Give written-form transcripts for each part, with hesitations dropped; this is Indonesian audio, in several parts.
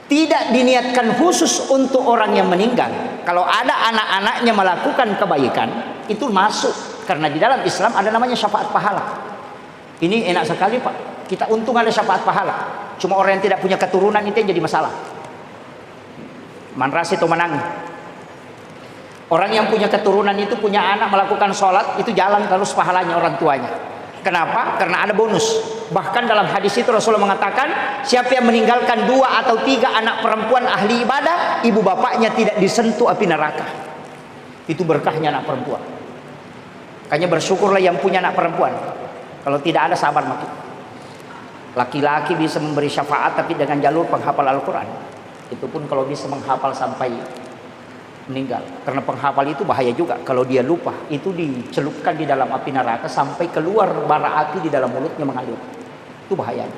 tidak diniatkan khusus untuk orang yang meninggal. Kalau ada anak-anaknya melakukan kebaikan, itu masuk. Karena di dalam Islam ada namanya syafaat pahala. Ini enak sekali Pak, kita untung ada syafaat pahala. Cuma orang yang tidak punya keturunan itu yang jadi masalah. Manrasi atau menang. Orang yang punya keturunan itu punya anak melakukan sholat, itu jalan terus pahalanya orang tuanya. Kenapa? Karena ada bonus. Bahkan dalam hadis itu Rasulullah mengatakan, siapa yang meninggalkan 2 atau 3 anak perempuan ahli ibadah, ibu bapaknya tidak disentuh api neraka. Itu berkahnya anak perempuan. Makanya bersyukurlah yang punya anak perempuan. Kalau tidak ada sabar makin. Laki-laki bisa memberi syafaat tapi dengan jalur penghafal Al-Quran. Itu pun kalau bisa menghafal sampai meninggal. Karena penghafal itu bahaya juga. Kalau dia lupa, itu dicelupkan di dalam api neraka sampai keluar bara api di dalam mulutnya mengalir. Itu bahaya.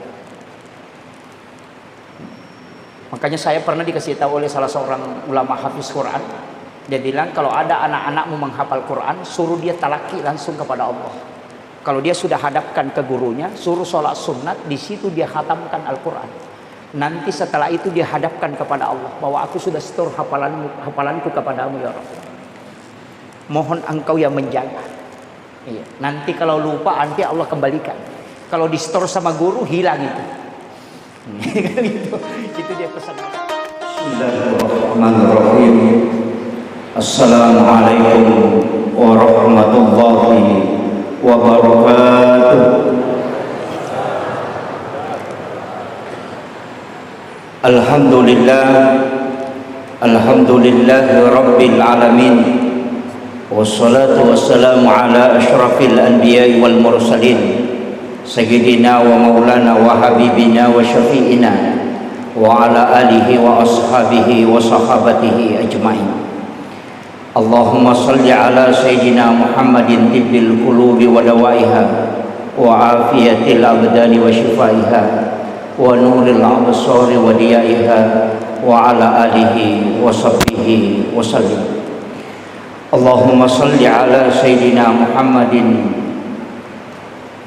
Makanya saya pernah dikasih tahu oleh salah seorang ulama hafiz Quran. Dia bilang kalau ada anak-anakmu menghafal Quran, suruh dia talaki langsung kepada Allah. Kalau dia sudah hadapkan ke gurunya, suruh sholat sunat, di situ dia khatamkan Al-Quran. Nanti setelah itu dia hadapkan kepada Allah bahwa aku sudah setor hafalanku kepadamu ya Rabb. Mohon engkau yang menjaga. Iya. Nanti kalau lupa nanti Allah kembalikan. Kalau di store sama guru hilang itu. Itu dia pesan. Bismillahirrahmanirrahim. Assalamualaikum warahmatullahi wabarakatuh. Alhamdulillah rabbil alamin. Wassalatu wassalamu ala asyrafil anbiya'i wal mursalin sayyidina wa maulana wa habibina wa syafi'ina wa ala alihi wa ashabihi wa sahabatihi ajma'in. Allahumma salli ala sayyidina Muhammadin tibbil qulubi wa dawaiha wa afiyatil abdani wa shifaiha wa nuril absari wa diyaiha wa ala alihi wa sahbihi wa sallim. Allahumma salli ala sayyidina Muhammadin.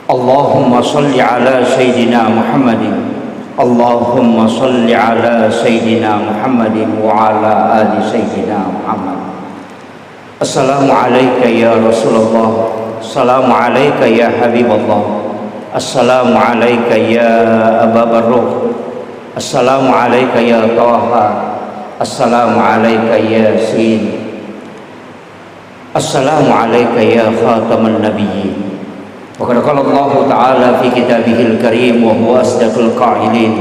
Allahumma salli ala sayyidina Muhammadin. Allahumma salli ala sayyidina Muhammadin wa ala ali sayyidina Muhammad. Assalamu alayka ya Rasulullah. Assalamu alayka ya Habiballah. Assalamu alayka ya Aba Barruh. Assalamu alayka ya Taha. Assalamu alayka ya Yasin. Assalamu alayka ya khataman nabiyyin. Wa qad qala Allah Ta'ala fi kitabihil karim wa huwa asdaqul qa'ilin.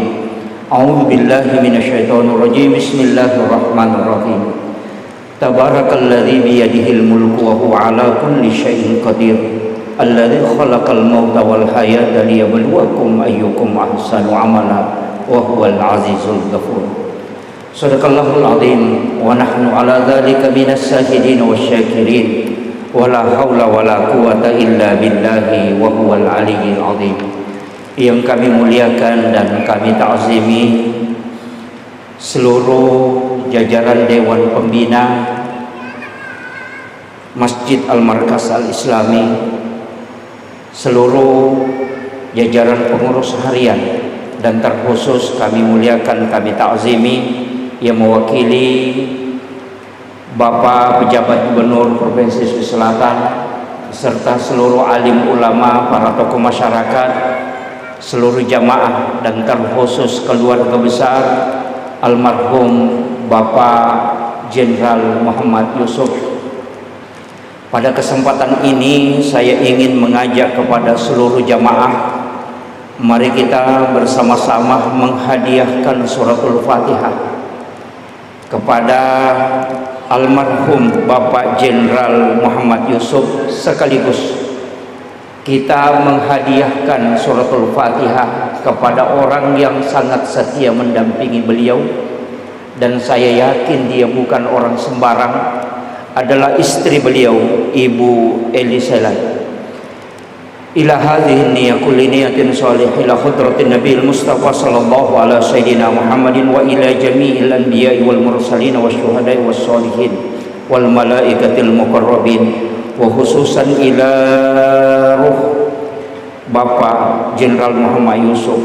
A'udzu billahi minasyaitonir rajim. Bismillahirrahmanirrahim. Tabarakalladzi biyadihil mulku wa huwa ala kulli syai'in qadir. Alladzi khalaqal mauta wal hayata liyabluwakum ayyukum ahsanu amala wa huwal azizul ghafur. Sadaqallahul azim wa nahnu ala dzalika minas syahidin wasyakirin wa la haula wa la quwata illa billahi wa huwal aliyyil azim. Yang kami muliakan dan kami ta'zimi seluruh jajaran Dewan Pembina Masjid Al-Markaz Al-Islami, seluruh jajaran pengurus harian, dan terkhusus kami muliakan, kami ta'zimi yang mewakili Bapak Pejabat Gubernur Provinsi Sulawesi Selatan serta seluruh alim ulama, para tokoh masyarakat, seluruh jamaah, dan terkhusus keluarga besar almarhum Bapak Jenderal Muhammad Yusuf. Pada kesempatan ini saya ingin mengajak kepada seluruh jamaah, mari kita bersama-sama menghadiahkan suratul Fatihah kepada almarhum Bapak Jenderal Muhammad Yusuf, sekaligus kita menghadiahkan suratul Fatihah kepada orang yang sangat setia mendampingi beliau, dan saya yakin dia bukan orang sembarang, adalah istri beliau, Ibu Elisela. Ila hadhihi niyya kulli niyatin salihah ila khudratin nabiyil mustafa sallallahu ala sayyidina Muhammadin wa ila jami'il anbiya'i wal mursalin wasyuhada'i wassalihin wal malaikatil muqarrabin, wa khususan ila ruh Bapak Jenderal Muhammad Yusuf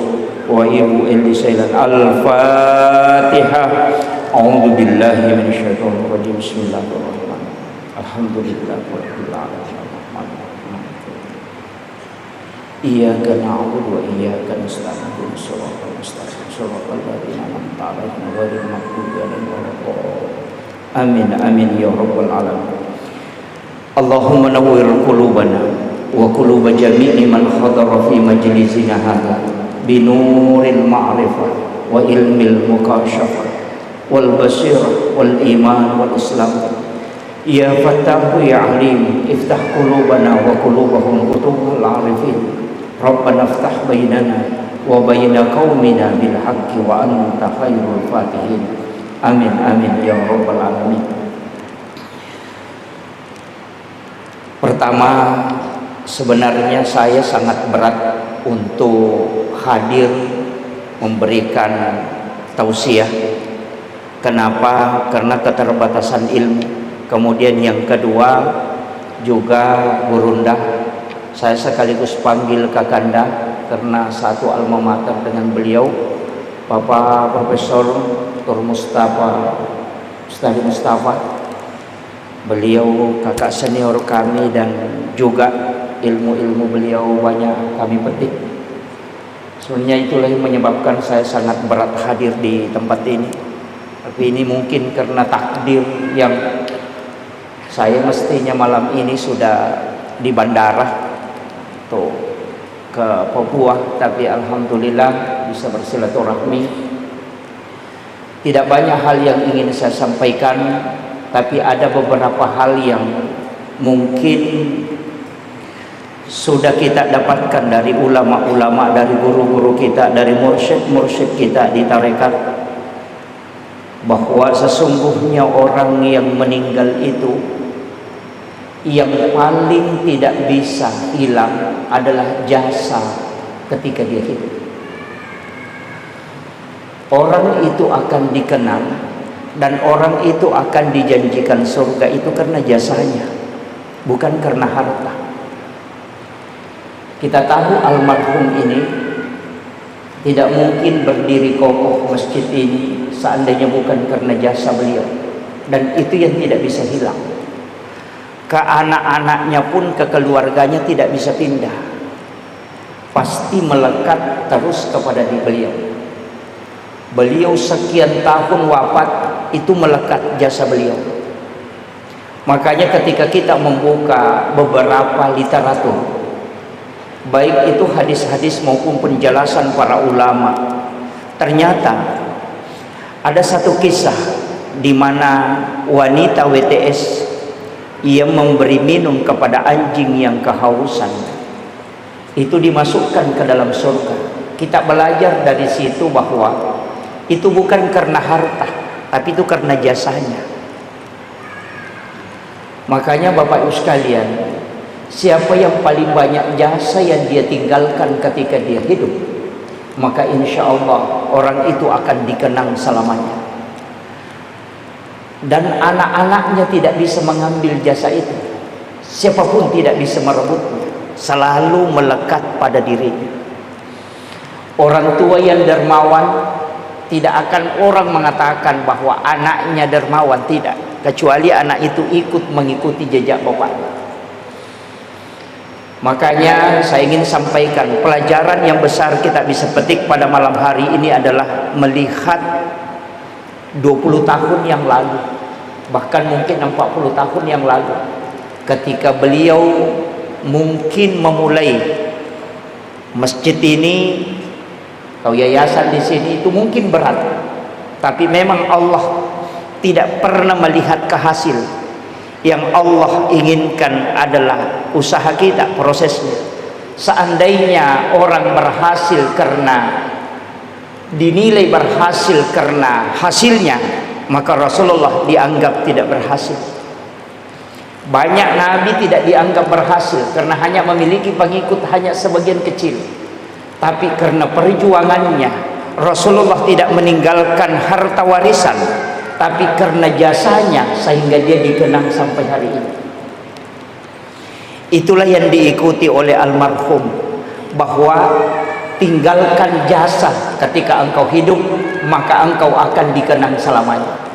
wa Ibu Elisela. Al-Fatihah. Al-Fatihah. A'udzu billahi minasyaitonir rajim. Bismillahirrahmanirrahim. Alhamdulillahirabbil alamin. Iyyaka na'budu wa iyyaka nasta'in. Shiratal mustaqim. Shiratal ladzina an'amta 'alaihim ghairil maghdubi 'alaihim waladdallin. Amin amin ya rabbal alamin. Allahumma nawwir qulubana wa quluba jami'i man hadara fi majlisina hadza binuril ma'rifah wa ilmil mukashafah wal basirah wal iman wal islam. Ya Fattahu ya Alim, iftah qulubana wa qulubahum qutubul arifin. Rabbana iftah bainana wa baina qaumina bil haqqi wa anta khairul fatihin. Amin amin ya rabbal alamin. Pertama, sebenarnya saya sangat berat untuk hadir memberikan tausiah. Kenapa? Karena keterbatasan ilmu. Kemudian yang kedua juga gurunda. Saya sekaligus panggil Kakanda karena satu alma mater dengan beliau, Bapak Profesor Dr. Ustadz Mustafa. Beliau kakak senior kami dan juga ilmu-ilmu beliau banyak kami petik. Sebenarnya itulah yang menyebabkan saya sangat berat hadir di tempat ini. Tapi ini mungkin karena takdir yang saya mestinya malam ini sudah di bandara tuh ke Papua, tapi alhamdulillah bisa bersilaturahmi. Tidak banyak hal yang ingin saya sampaikan, tapi ada beberapa hal yang mungkin sudah kita dapatkan dari ulama-ulama, dari guru-guru kita, dari mursyid-mursyid kita di tarekat, bahwa sesungguhnya orang yang meninggal itu yang paling tidak bisa hilang adalah jasa ketika dia hidup. Orang itu akan dikenal dan orang itu akan dijanjikan surga itu karena jasanya, bukan karena harta. Kita tahu almarhum ini tidak mungkin berdiri kokoh masjid ini seandainya bukan karena jasa beliau, dan itu yang tidak bisa hilang. Ke anak-anaknya pun, ke keluarganya tidak bisa pindah, pasti melekat terus kepada beliau. Beliau sekian tahun wafat, itu melekat jasa beliau. Makanya ketika kita membuka beberapa literatur, baik itu hadis-hadis maupun penjelasan para ulama, ternyata ada satu kisah di mana wanita WTS ia memberi minum kepada anjing yang kehausan, itu dimasukkan ke dalam surga. Kita belajar dari situ bahwa itu bukan karena harta, tapi itu karena jasanya. Makanya Bapak Ibu sekalian, siapa yang paling banyak jasa yang dia tinggalkan ketika dia hidup, maka insya Allah orang itu akan dikenang selamanya. Dan anak-anaknya tidak bisa mengambil jasa itu, siapapun tidak bisa merebutnya, selalu melekat pada dirinya. Orang tua yang dermawan, tidak akan orang mengatakan bahwa anaknya dermawan, tidak, kecuali anak itu ikut mengikuti jejak bapaknya. Makanya saya ingin sampaikan pelajaran yang besar kita bisa petik pada malam hari ini adalah melihat 20 tahun yang lalu, bahkan mungkin 40 tahun yang lalu, ketika beliau mungkin memulai masjid ini atau yayasan di sini, itu mungkin berat, tapi memang Allah tidak pernah melihat ke hasil. Yang Allah inginkan adalah usaha kita, prosesnya. Seandainya orang berhasil karena dinilai berhasil karena hasilnya, maka Rasulullah dianggap tidak berhasil. Banyak nabi tidak dianggap berhasil karena hanya memiliki pengikut hanya sebagian kecil. Tapi karena perjuangannya, Rasulullah tidak meninggalkan harta warisan, tapi karena jasanya sehingga dia dikenang sampai hari ini. Itulah yang diikuti oleh almarhum, bahwa tinggalkan jasa ketika engkau hidup, maka engkau akan dikenang selamanya.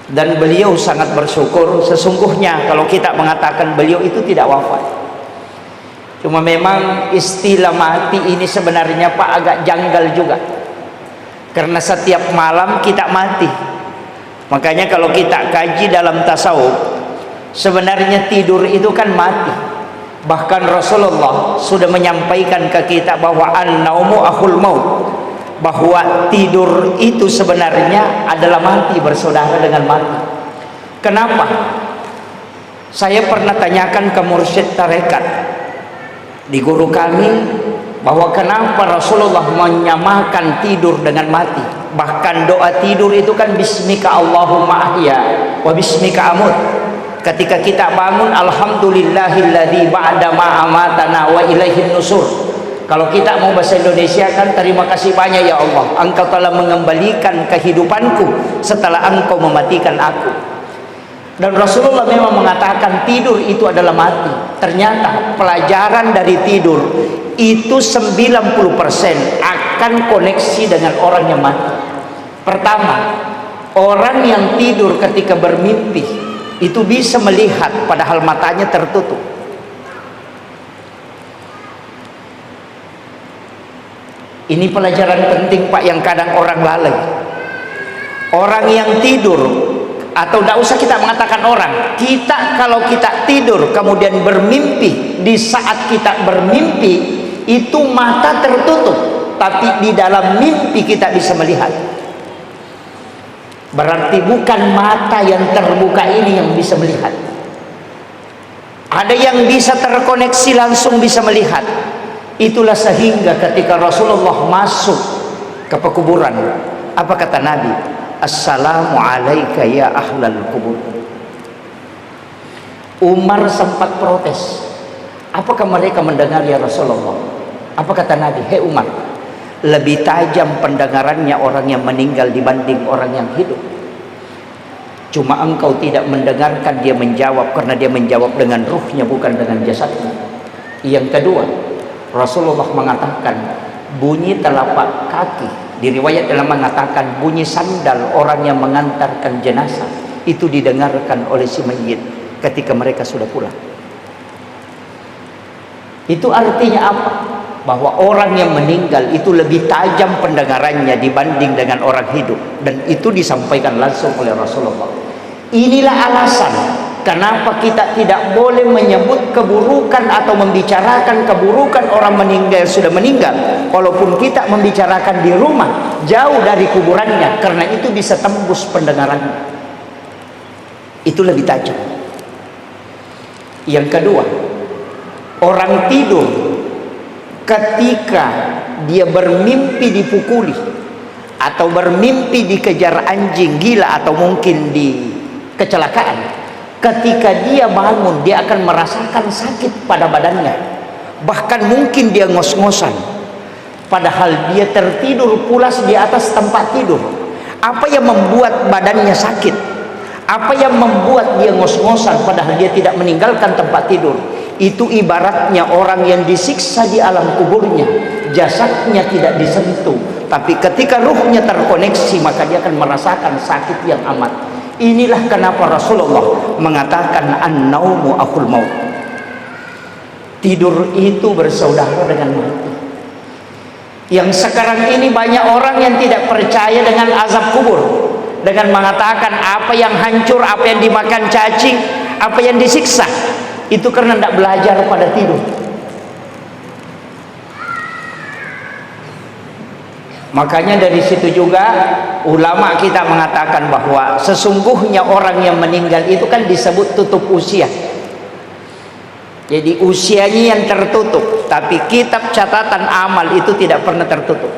Dan beliau sangat bersyukur. Sesungguhnya kalau kita mengatakan beliau itu tidak wafat, cuma memang istilah mati ini sebenarnya Pak agak janggal juga, karena setiap malam kita mati. Makanya kalau kita kaji dalam tasawuf, sebenarnya tidur itu kan mati. Bahkan Rasulullah sudah menyampaikan ke kita bahwa an-naumu akhul maut, bahwa tidur itu sebenarnya adalah mati, bersaudara dengan mati. Kenapa? Saya pernah tanyakan ke mursyid tarekat di guru kami, bahwa kenapa Rasulullah menyamakan tidur dengan mati. Bahkan doa tidur itu kan bismika Allahumma ahya wa bismika amut. Ketika kita bangun, alhamdulillahilladzi ba'da ma amatana wa ilaihin nusur. Kalau kita mau bahasa Indonesia kan, terima kasih banyak ya Allah, engkau telah mengembalikan kehidupanku setelah engkau mematikan aku. Dan Rasulullah memang mengatakan tidur itu adalah mati. Ternyata pelajaran dari tidur itu 90% akan koneksi dengan orang yang mati. Pertama, orang yang tidur ketika bermimpi itu bisa melihat padahal matanya tertutup. Ini pelajaran penting Pak, yang kadang orang lalai. Orang yang tidur, atau tidak usah kita mengatakan orang, kita kalau kita tidur kemudian bermimpi, di saat kita bermimpi itu mata tertutup, tapi di dalam mimpi kita bisa melihat. Berarti bukan mata yang terbuka ini yang bisa melihat. Ada yang bisa terkoneksi langsung bisa melihat. Itulah sehingga ketika Rasulullah masuk ke pekuburan, apa kata Nabi? Assalamu alaika ya ahlal kubur. Umar sempat protes. Apakah mereka mendengar ya Rasulullah? Apa kata Nabi? Hei Umar, lebih tajam pendengarannya orang yang meninggal dibanding orang yang hidup. Cuma engkau tidak mendengarkan dia menjawab, karena dia menjawab dengan ruhnya bukan dengan jasadnya. Yang kedua, Rasulullah mengatakan bunyi telapak kaki, di riwayat dalam mengatakan bunyi sandal orang yang mengantarkan jenazah itu didengarkan oleh si mayit ketika mereka sudah pulang. Itu artinya apa? Bahwa orang yang meninggal itu lebih tajam pendengarannya dibanding dengan orang hidup, dan itu disampaikan langsung oleh Rasulullah. Inilah alasan kenapa kita tidak boleh menyebut keburukan atau membicarakan keburukan orang meninggal, sudah meninggal, walaupun kita membicarakan di rumah jauh dari kuburannya, karena itu bisa tembus pendengarannya, itu lebih tajam. Yang kedua, orang tidur ketika dia bermimpi dipukuli atau bermimpi dikejar anjing gila atau mungkin di kecelakaan, ketika dia bangun dia akan merasakan sakit pada badannya, bahkan mungkin dia ngos-ngosan padahal dia tertidur pulas di atas tempat tidur. Apa yang membuat badannya sakit? Apa yang membuat dia ngos-ngosan padahal dia tidak meninggalkan tempat tidur? Itu ibaratnya orang yang disiksa di alam kuburnya, jasadnya tidak disentuh, tapi ketika ruhnya terkoneksi maka dia akan merasakan sakit yang amat. Inilah kenapa Rasulullah mengatakan an-naumu akhul maut. Tidur itu bersaudara dengan mati. Yang sekarang ini banyak orang yang tidak percaya dengan azab kubur, dengan mengatakan apa yang hancur, apa yang dimakan cacing, apa yang disiksa, itu karena tidak belajar pada tidur. Makanya dari situ juga ulama kita mengatakan bahwa sesungguhnya orang yang meninggal itu kan disebut tutup usia. Jadi usianya yang tertutup, tapi kitab catatan amal itu tidak pernah tertutup.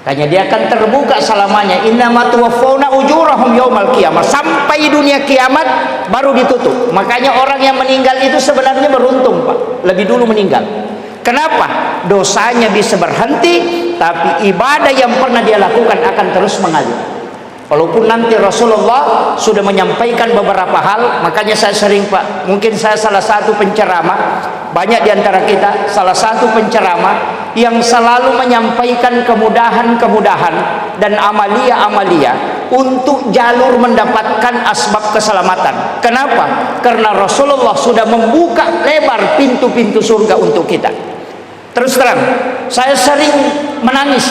Hanya dia akan terbuka selamanya. Innama tuwaffawna ujurahum yaumal qiyamah. Sampai dunia kiamat baru ditutup. Makanya orang yang meninggal itu sebenarnya beruntung, Pak. Lebih dulu meninggal. Kenapa? Dosanya bisa berhenti, tapi ibadah yang pernah dia lakukan akan terus mengalir. Walaupun nanti Rasulullah sudah menyampaikan beberapa hal, makanya saya sering Pak, mungkin saya salah satu penceramah, banyak di antara kita salah satu penceramah yang selalu menyampaikan kemudahan-kemudahan dan amalia-amalia untuk jalur mendapatkan asbab keselamatan. Kenapa? Karena Rasulullah sudah membuka lebar pintu-pintu surga untuk kita. Terus terang, saya sering menangis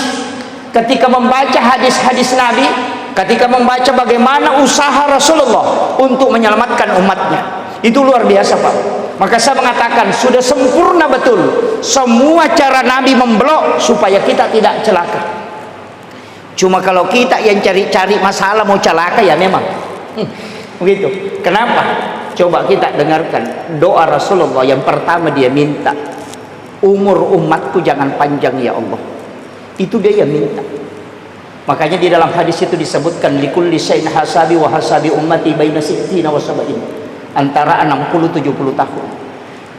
ketika membaca hadis-hadis Nabi, ketika membaca bagaimana usaha Rasulullah untuk menyelamatkan umatnya. Itu luar biasa Pak. Maka saya mengatakan sudah sempurna betul semua cara Nabi memblok supaya kita tidak celaka. Cuma kalau kita yang cari-cari masalah mau celaka ya memang begitu. Kenapa? Coba kita dengarkan doa Rasulullah yang pertama, dia minta umur umatku jangan panjang ya Allah. Itu dia yang minta. Makanya di dalam hadis itu disebutkan likulli syai'in hasabi wa hasabi ummati baina sittina wa sab'in, antara 60-70 tahun.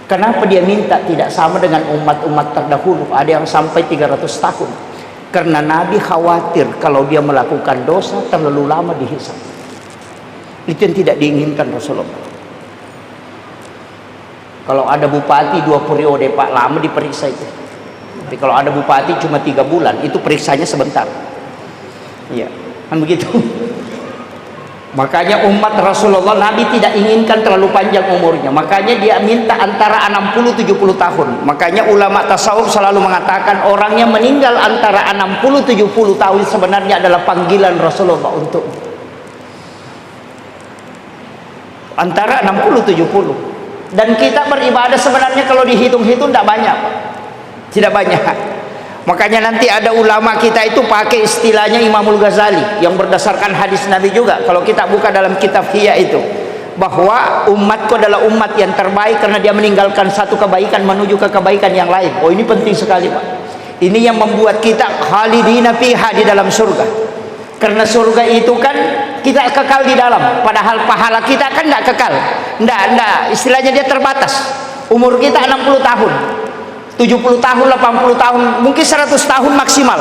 Kenapa dia minta tidak sama dengan umat-umat terdahulu? Ada yang sampai 300 tahun. Karena Nabi khawatir kalau dia melakukan dosa terlalu lama dihisab. Itu yang tidak diinginkan Rasulullah. Kalau ada bupati 2 periode Pak, lama diperiksa itu. Tapi kalau ada bupati cuma 3 bulan, itu periksanya sebentar. Iya, kan begitu. Makanya umat Rasulullah Nabi tidak inginkan terlalu panjang umurnya. Makanya dia minta antara 60-70 tahun. Makanya ulama tasawuf selalu mengatakan orang yang meninggal antara 60-70 tahun sebenarnya adalah panggilan Rasulullah untuk antara 60-70. Dan kita beribadah sebenarnya kalau dihitung-hitung tidak banyak, tidak banyak. Makanya nanti ada ulama kita itu pakai istilahnya Imamul Ghazali yang berdasarkan hadis Nabi juga. Kalau kita buka dalam kitab Hiyya itu, bahwa umatku adalah umat yang terbaik karena dia meninggalkan satu kebaikan menuju ke kebaikan yang lain. Oh, ini penting sekali Pak. Ini yang membuat kita khalidina fiha, di dalam surga. Karena surga itu kan kita kekal di dalam, padahal pahala kita kan tidak kekal. Tidak, istilahnya dia terbatas. Umur kita 60 tahun, 70 tahun, 80 tahun, mungkin 100 tahun maksimal.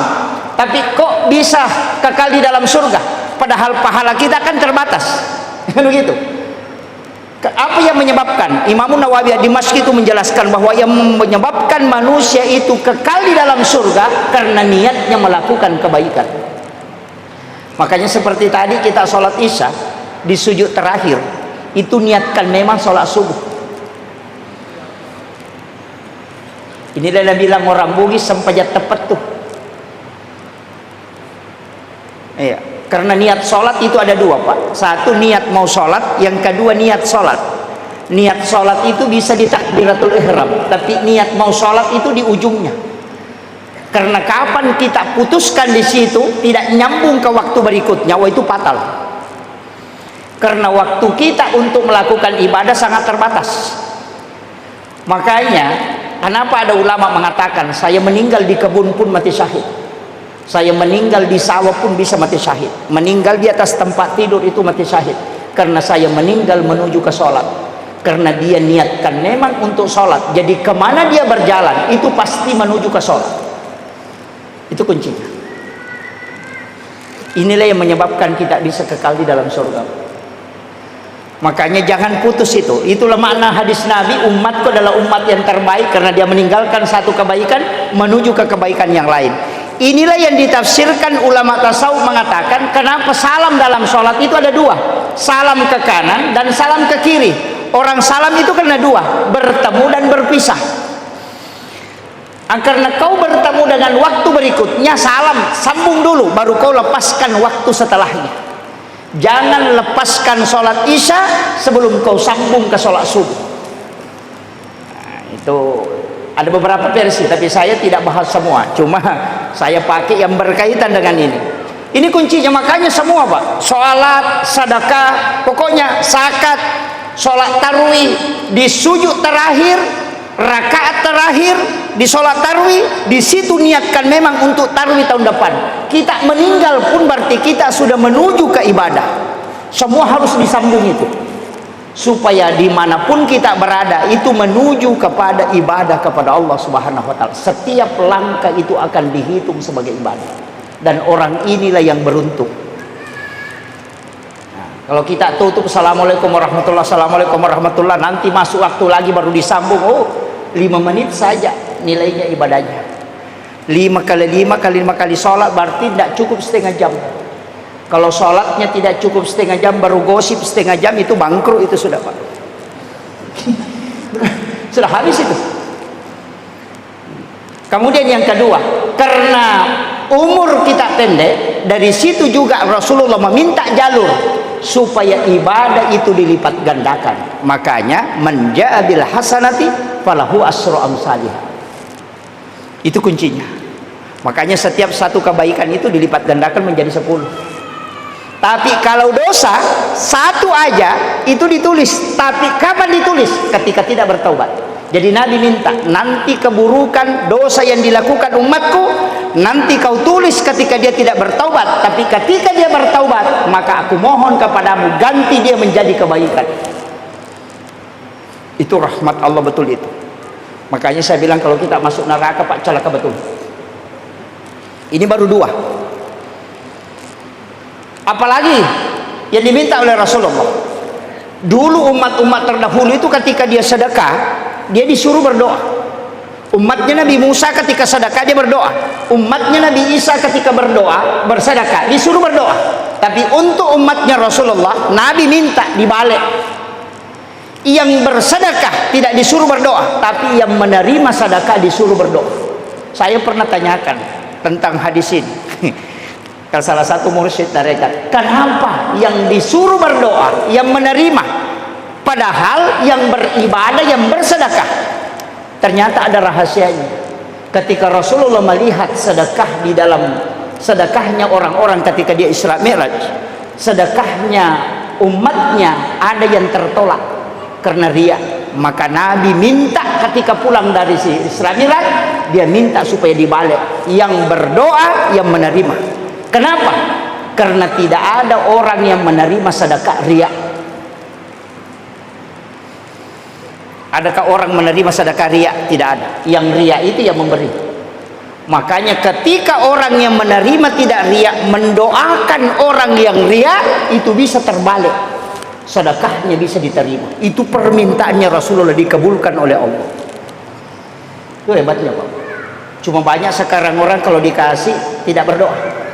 Tapi kok bisa kekal di dalam surga? Padahal pahala kita kan terbatas. Kan begitu. Apa yang menyebabkan? Imam Nawawi di Dimashq itu menjelaskan bahwa yang menyebabkan manusia itu kekal di dalam surga karena niatnya melakukan kebaikan. Makanya seperti tadi kita sholat isya di sujud terakhir itu niatkan memang sholat subuh. Inilah yang bilang orang Bugis sempajat tepat tuh. Iya, karena niat sholat itu ada 2 Pak. Satu niat mau sholat, yang kedua niat sholat. Niat sholat itu bisa di takbiratul ihram, tapi niat mau sholat itu di ujungnya. Karena kapan kita putuskan di situ tidak nyambung ke waktu berikutnya, wah itu fatal. Karena waktu kita untuk melakukan ibadah sangat terbatas. Makanya kenapa ada ulama mengatakan saya meninggal di kebun pun mati syahid, saya meninggal di sawah pun bisa mati syahid, meninggal di atas tempat tidur itu mati syahid. Karena saya meninggal menuju ke sholat. Karena dia niatkan memang untuk sholat, jadi kemana dia berjalan itu pasti menuju ke sholat. Itu kuncinya. Inilah yang menyebabkan kita bisa kekal di dalam surga. Makanya jangan putus itu. Itulah makna hadis Nabi, umatku adalah umat yang terbaik karena dia meninggalkan satu kebaikan menuju ke kebaikan yang lain. Inilah yang ditafsirkan ulama tasawuf mengatakan kenapa salam dalam sholat itu ada 2. Salam ke kanan dan salam ke kiri. Orang salam itu kena 2, bertemu dan berpisah. Karena kau bertemu dengan waktu berikutnya, salam sambung dulu baru kau lepaskan waktu setelahnya. Jangan lepaskan sholat isya sebelum kau sambung ke sholat subuh. Nah, itu ada beberapa versi tapi saya tidak bahas semua, cuma saya pakai yang berkaitan dengan ini. Ini kuncinya. Makanya semua Pak, sholat, sedekah, pokoknya zakat, sholat tarwih, di sujud terakhir, rakaat terakhir di sholat tarwih, di situ niatkan memang untuk tarwih tahun depan. Kita meninggal pun berarti kita sudah menuju ke ibadah. Semua harus disambung itu, supaya dimanapun kita berada itu menuju kepada ibadah kepada Allah Subhanahu Wa Taala. Setiap langkah itu akan dihitung sebagai ibadah. Dan orang inilah yang beruntung. Kalau kita tutup assalamualaikum warahmatullah, assalamualaikum warahmatullah, nanti masuk waktu lagi baru disambung. Oh, 5 menit saja nilainya ibadahnya. 5 kali 5 kali 5 kali sholat berarti tidak cukup setengah jam. Kalau sholatnya tidak cukup setengah jam, baru gosip setengah jam, itu bangkrut itu sudah, Pak. Sudah habis itu. Kemudian yang kedua, karena umur kita pendek, dari situ juga Rasulullah meminta jalur supaya ibadah itu dilipat gandakan. Makanya menjaa bil hasanati falahu asru amsalih. Itu kuncinya. Makanya setiap satu kebaikan itu dilipat gandakan menjadi 10. Tapi kalau dosa satu aja itu ditulis, tapi kapan ditulis? Ketika tidak bertaubat. Jadi Nabi minta, nanti keburukan dosa yang dilakukan umatku nanti kau tulis ketika dia tidak bertaubat, tapi ketika dia bertaubat maka aku mohon kepadamu ganti dia menjadi kebaikan. Itu rahmat Allah betul itu. Makanya saya bilang kalau kita masuk neraka, Pak, celaka betul. Ini baru 2. Apalagi yang diminta oleh Rasulullah. Dulu umat-umat terdahulu itu ketika dia sedekah, dia disuruh berdoa. Umatnya Nabi Musa ketika sedekah dia berdoa. Umatnya Nabi Isa ketika berdoa, bersedekah, disuruh berdoa. Tapi untuk umatnya Rasulullah, Nabi minta dibalik. Yang bersedekah tidak disuruh berdoa, tapi yang menerima sedekah disuruh berdoa. Saya pernah tanyakan tentang hadis ini ke salah satu mursyid tarekat, kenapa yang disuruh berdoa yang menerima, padahal yang beribadah, yang bersedekah? Ternyata ada rahasianya. Ketika Rasulullah melihat sedekah di dalam sedekahnya orang-orang ketika dia Isra Mi'raj, sedekahnya umatnya ada yang tertolak karena riya. Maka Nabi minta ketika pulang dari Isra Mi'raj, dia minta supaya dibalik, yang berdoa yang menerima. Kenapa? Karena tidak ada orang yang menerima sedekah riya. Adakah orang menerima sedekah riya? Tidak ada. Yang riya itu yang memberi. Makanya ketika orang yang menerima tidak riya mendoakan orang yang riya, itu bisa terbalik, sedekahnya bisa diterima. Itu permintaannya Rasulullah dikabulkan oleh Allah. Itu hebatnya, Pak. Cuma banyak sekarang orang kalau dikasih tidak berdoa.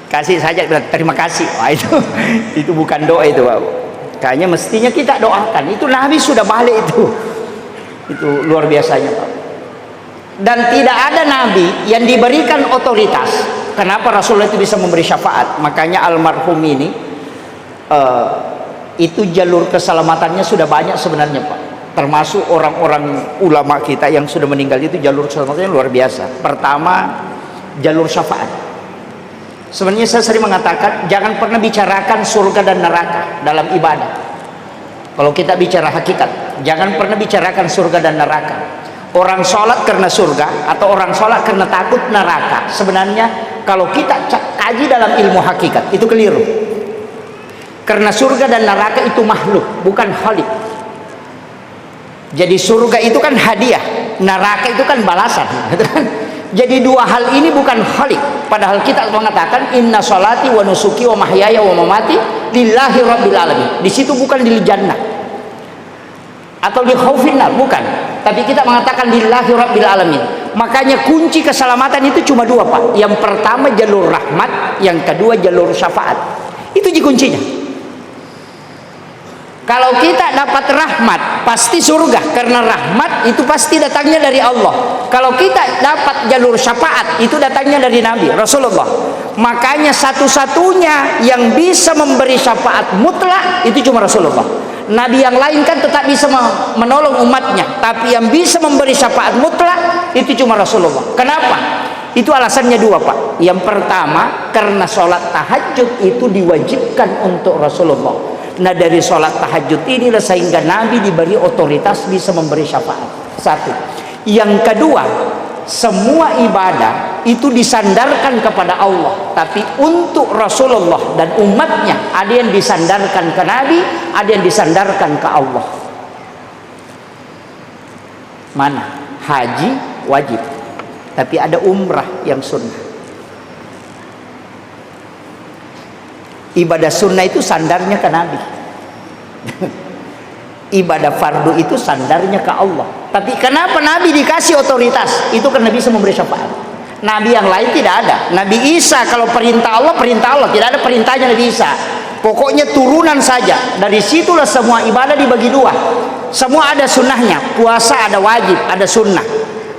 Kasih saja terima kasih. Wah, itu bukan doa itu, Pak. Kayaknya mestinya kita doakan. Itu Nabi sudah balik itu. Itu luar biasanya, Pak. Dan tidak ada nabi yang diberikan otoritas. Kenapa Rasulullah itu bisa memberi syafaat? Makanya almarhum ini itu jalur keselamatannya sudah banyak sebenarnya, Pak. Termasuk orang-orang ulama kita yang sudah meninggal itu jalur keselamatannya luar biasa. Pertama, jalur syafaat. Sebenarnya saya sering mengatakan jangan pernah bicarakan surga dan neraka dalam ibadah. Kalau kita bicara hakikat, jangan pernah bicarakan surga dan neraka. Orang sholat karena surga atau orang sholat karena takut neraka, sebenarnya kalau kita kaji dalam ilmu hakikat itu keliru. Karena surga dan neraka itu makhluk, bukan khalik. Jadi surga itu kan hadiah, neraka itu kan balasan. Jadi dua hal ini bukan khalik. Padahal kita mengatakan inna sholati wa nusuki wa mahyaya wa mamati lillahi rabbil alamin. Di situ bukan di jannah atau di khaufinnar, bukan. Tapi kita mengatakan lillahi rabbil alamin. Makanya kunci keselamatan itu cuma 2, Pak. Yang pertama jalur rahmat, yang kedua jalur syafaat. Itu kuncinya. Kalau kita dapat rahmat pasti surga, karena rahmat itu pasti datangnya dari Allah. Kalau kita dapat jalur syafaat itu datangnya dari Nabi Rasulullah. Makanya satu-satunya yang bisa memberi syafaat mutlak itu cuma Rasulullah. Nabi yang lain kan tetap bisa menolong umatnya, tapi yang bisa memberi syafaat mutlak itu cuma Rasulullah. Kenapa? Itu alasannya 2, Pak. Yang pertama, karena sholat tahajud itu diwajibkan untuk Rasulullah. Nah, dari sholat tahajud inilah sehingga Nabi diberi otoritas bisa memberi syafaat. 1. Yang kedua, semua ibadah itu disandarkan kepada Allah, tapi untuk Rasulullah dan umatnya ada yang disandarkan ke Nabi, ada yang disandarkan ke Allah. Mana? Haji wajib, tapi ada umrah yang sunnah. Ibadah sunnah itu sandarnya ke Nabi. Ibadah fardu itu sandarnya ke Allah. Tapi kenapa Nabi dikasih otoritas? Itu karena bisa memberi syafaat. Nabi yang lain tidak ada. Nabi Isa kalau perintah Allah, tidak ada perintahnya Nabi Isa. Pokoknya turunan saja. Dari situlah semua ibadah dibagi dua. Semua ada sunnahnya. Puasa ada wajib, ada sunnah.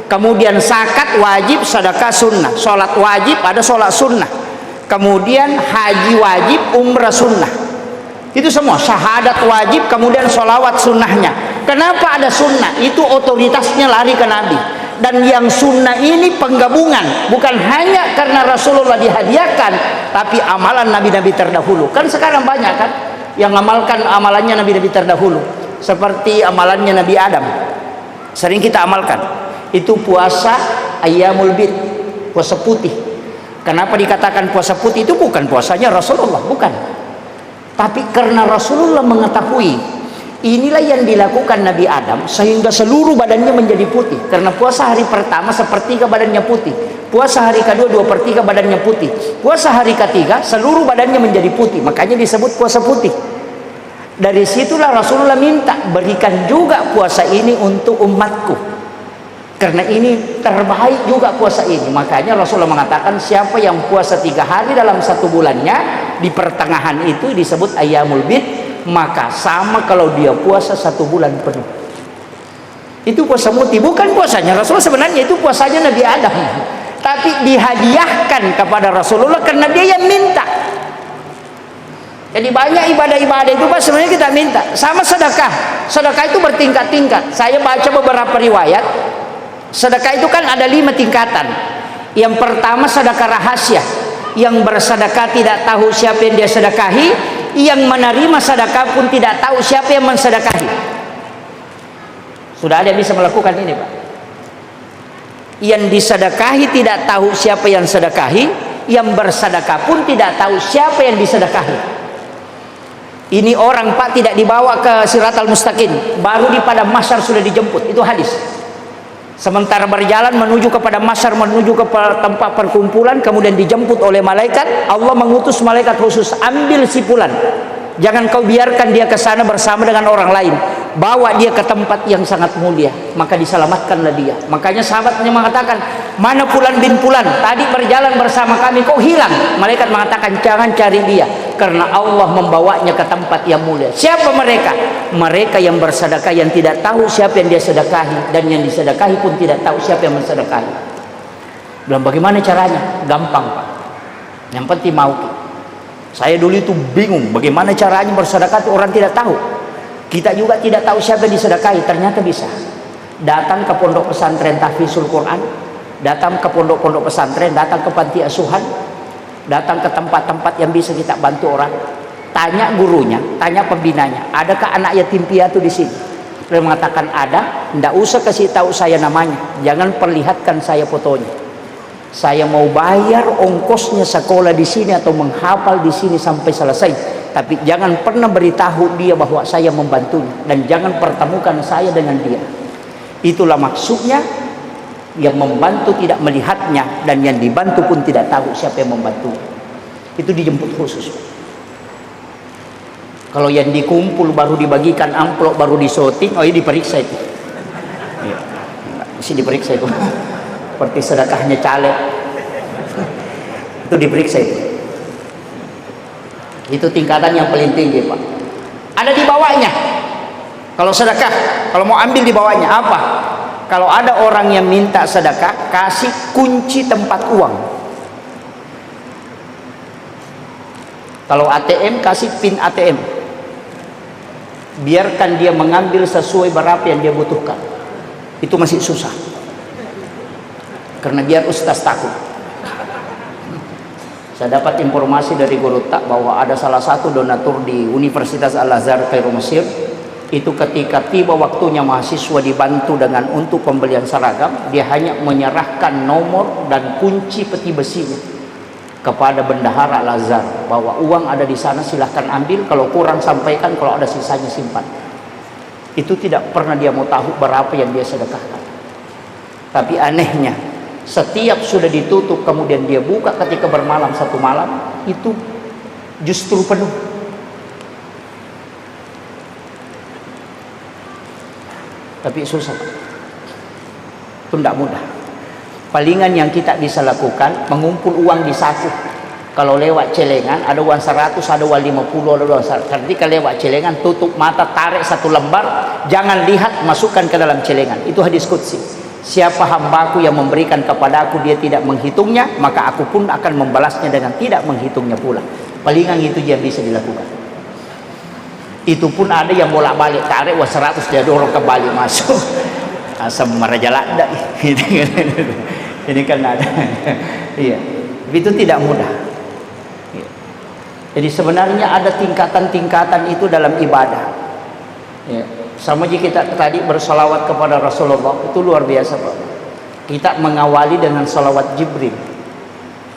Kemudian zakat wajib, sedekah sunnah. Sholat wajib, ada sholat sunnah. Kemudian haji wajib, umrah sunnah. Itu semua. Syahadat wajib, kemudian sholawat sunnahnya. Kenapa ada sunnah? Itu otoritasnya lari ke Nabi. Dan yang sunnah ini penggabungan, bukan hanya karena Rasulullah dihadiahkan, tapi amalan nabi-nabi terdahulu. Kan sekarang banyak kan yang amalkan amalannya nabi-nabi terdahulu, seperti amalannya Nabi Adam. Sering kita amalkan. Itu puasa ayyamul bid, puasa putih. Kenapa dikatakan puasa putih? Itu bukan puasanya Rasulullah, bukan. Tapi karena Rasulullah mengetahui inilah yang dilakukan Nabi Adam, sehingga seluruh badannya menjadi putih. Karena puasa hari pertama sepertiga badannya putih, puasa hari kedua 2/3 badannya putih, puasa hari ketiga seluruh badannya menjadi putih. Makanya disebut puasa putih. Dari situlah Rasulullah minta, berikan juga puasa ini untuk umatku, karena ini terbaik juga puasa ini. Makanya Rasulullah mengatakan, siapa yang puasa 3 hari dalam 1 bulannya, di pertengahan itu disebut ayyamul bid, maka sama kalau dia puasa 1 bulan penuh. Itu puasa muti, bukan puasanya Rasulullah. Sebenarnya itu puasanya Nabi Adam, tapi dihadiahkan kepada Rasulullah karena dia yang minta. Jadi banyak ibadah-ibadah itu Pak sebenarnya kita minta. Sama sedekah. Sedekah itu bertingkat-tingkat. Saya baca beberapa riwayat. Sedekah itu kan ada 5 tingkatan. Yang pertama sedekah rahasia. Yang bersedekah tidak tahu siapa yang dia sedekahi. Yang menerima sedekah pun tidak tahu siapa yang mensedekahi. Sudah ada yang bisa melakukan ini Pak. Yang disedekahi tidak tahu siapa yang sedekahi. Yang bersedekah pun tidak tahu siapa yang disedekahi. Ini orang Pak tidak dibawa ke Siratal Mustaqim, baru di padang mahsyar sudah dijemput. Itu hadis. Sementara berjalan menuju kepada mahsyar, menuju ke tempat perkumpulan, kemudian dijemput oleh malaikat. Allah mengutus malaikat khusus, ambil si fulan, jangan kau biarkan dia ke sana bersama dengan orang lain, bawa dia ke tempat yang sangat mulia, maka diselamatkanlah dia. Makanya sahabatnya mengatakan, mana fulan bin fulan, tadi berjalan bersama kami kok hilang. Malaikat mengatakan, jangan cari dia, karena Allah membawanya ke tempat yang mulia. Siapa mereka? Mereka yang bersedekah, yang tidak tahu siapa yang dia sedekahi, dan yang disedekahi pun tidak tahu siapa yang mensedekahi. Bilang, bagaimana caranya? Gampang Pak, yang penting mau. Saya dulu itu bingung bagaimana caranya bersedekah, orang tidak tahu. Kita juga tidak tahu siapa yang disedekahi. Ternyata bisa. Datang ke pondok pesantren tahfizul Quran, datang ke pondok-pondok pesantren, datang ke panti asuhan, datang ke tempat-tempat yang bisa kita bantu orang. Tanya gurunya, tanya pembinanya, adakah anak yatim piatu di sini? Dia mengatakan ada. Tidak usah kasih tahu saya namanya, jangan perlihatkan saya fotonya. Saya mau bayar ongkosnya sekolah di sini atau menghafal di sini sampai selesai, tapi jangan pernah beritahu dia bahwa saya membantunya, dan jangan pertemukan saya dengan dia. Itulah maksudnya, yang membantu tidak melihatnya, dan yang dibantu pun tidak tahu siapa yang membantu. Itu dijemput khusus. Kalau yang dikumpul baru dibagikan amplop, baru disorting, oh ini diperiksa itu. Ya, mesti diperiksa itu. Seperti sedekahnya caleg. Itu diperiksa itu. Itu tingkatan yang paling tinggi Pak. Ada di bawahnya. Kalau sedekah, kalau mau ambil di bawahnya apa? Kalau ada orang yang minta sedekah, kasih kunci tempat uang. Kalau ATM, kasih PIN ATM. Biarkan dia mengambil sesuai berapa yang dia butuhkan. Itu masih susah. Karena biar ustaz takut. Saya dapat informasi dari guru tak bahwa ada salah satu donatur di Universitas Al-Azhar Kairo Mesir. Itu ketika tiba waktunya mahasiswa dibantu dengan untuk pembelian seragam, dia hanya menyerahkan nomor dan kunci peti besinya kepada bendahara Al-Azhar, bahwa uang ada di sana, silahkan ambil, kalau kurang sampaikan, kalau ada sisanya simpan. Itu tidak pernah dia mau tahu berapa yang dia sedekahkan. Tapi anehnya, setiap sudah ditutup kemudian dia buka ketika bermalam, satu malam itu justru penuh. Tapi susah, itu tidak mudah. Palingan yang kita bisa lakukan mengumpul uang di saku. Kalau lewat celengan ada uang 100, ada uang 50, ada uang 100. Ketika lewat celengan tutup mata, tarik satu lembar, jangan lihat, masukkan ke dalam celengan. Itu hadis qudsi. Siapa hambaku yang memberikan kepadaku dia tidak menghitungnya, maka aku pun akan membalasnya dengan tidak menghitungnya pula. Palingan itu yang bisa dilakukan. Itu pun ada yang bolak-balik tarik uang 100 dia dorong kembali masuk. Asam merajalada. Ini kan ada. Iya. Itu tidak mudah. Jadi sebenarnya ada tingkatan-tingkatan itu dalam ibadah. Ya. Sama jika kita tadi bersalawat kepada Rasulullah, itu luar biasa Pak. Kita mengawali dengan salawat Jibril.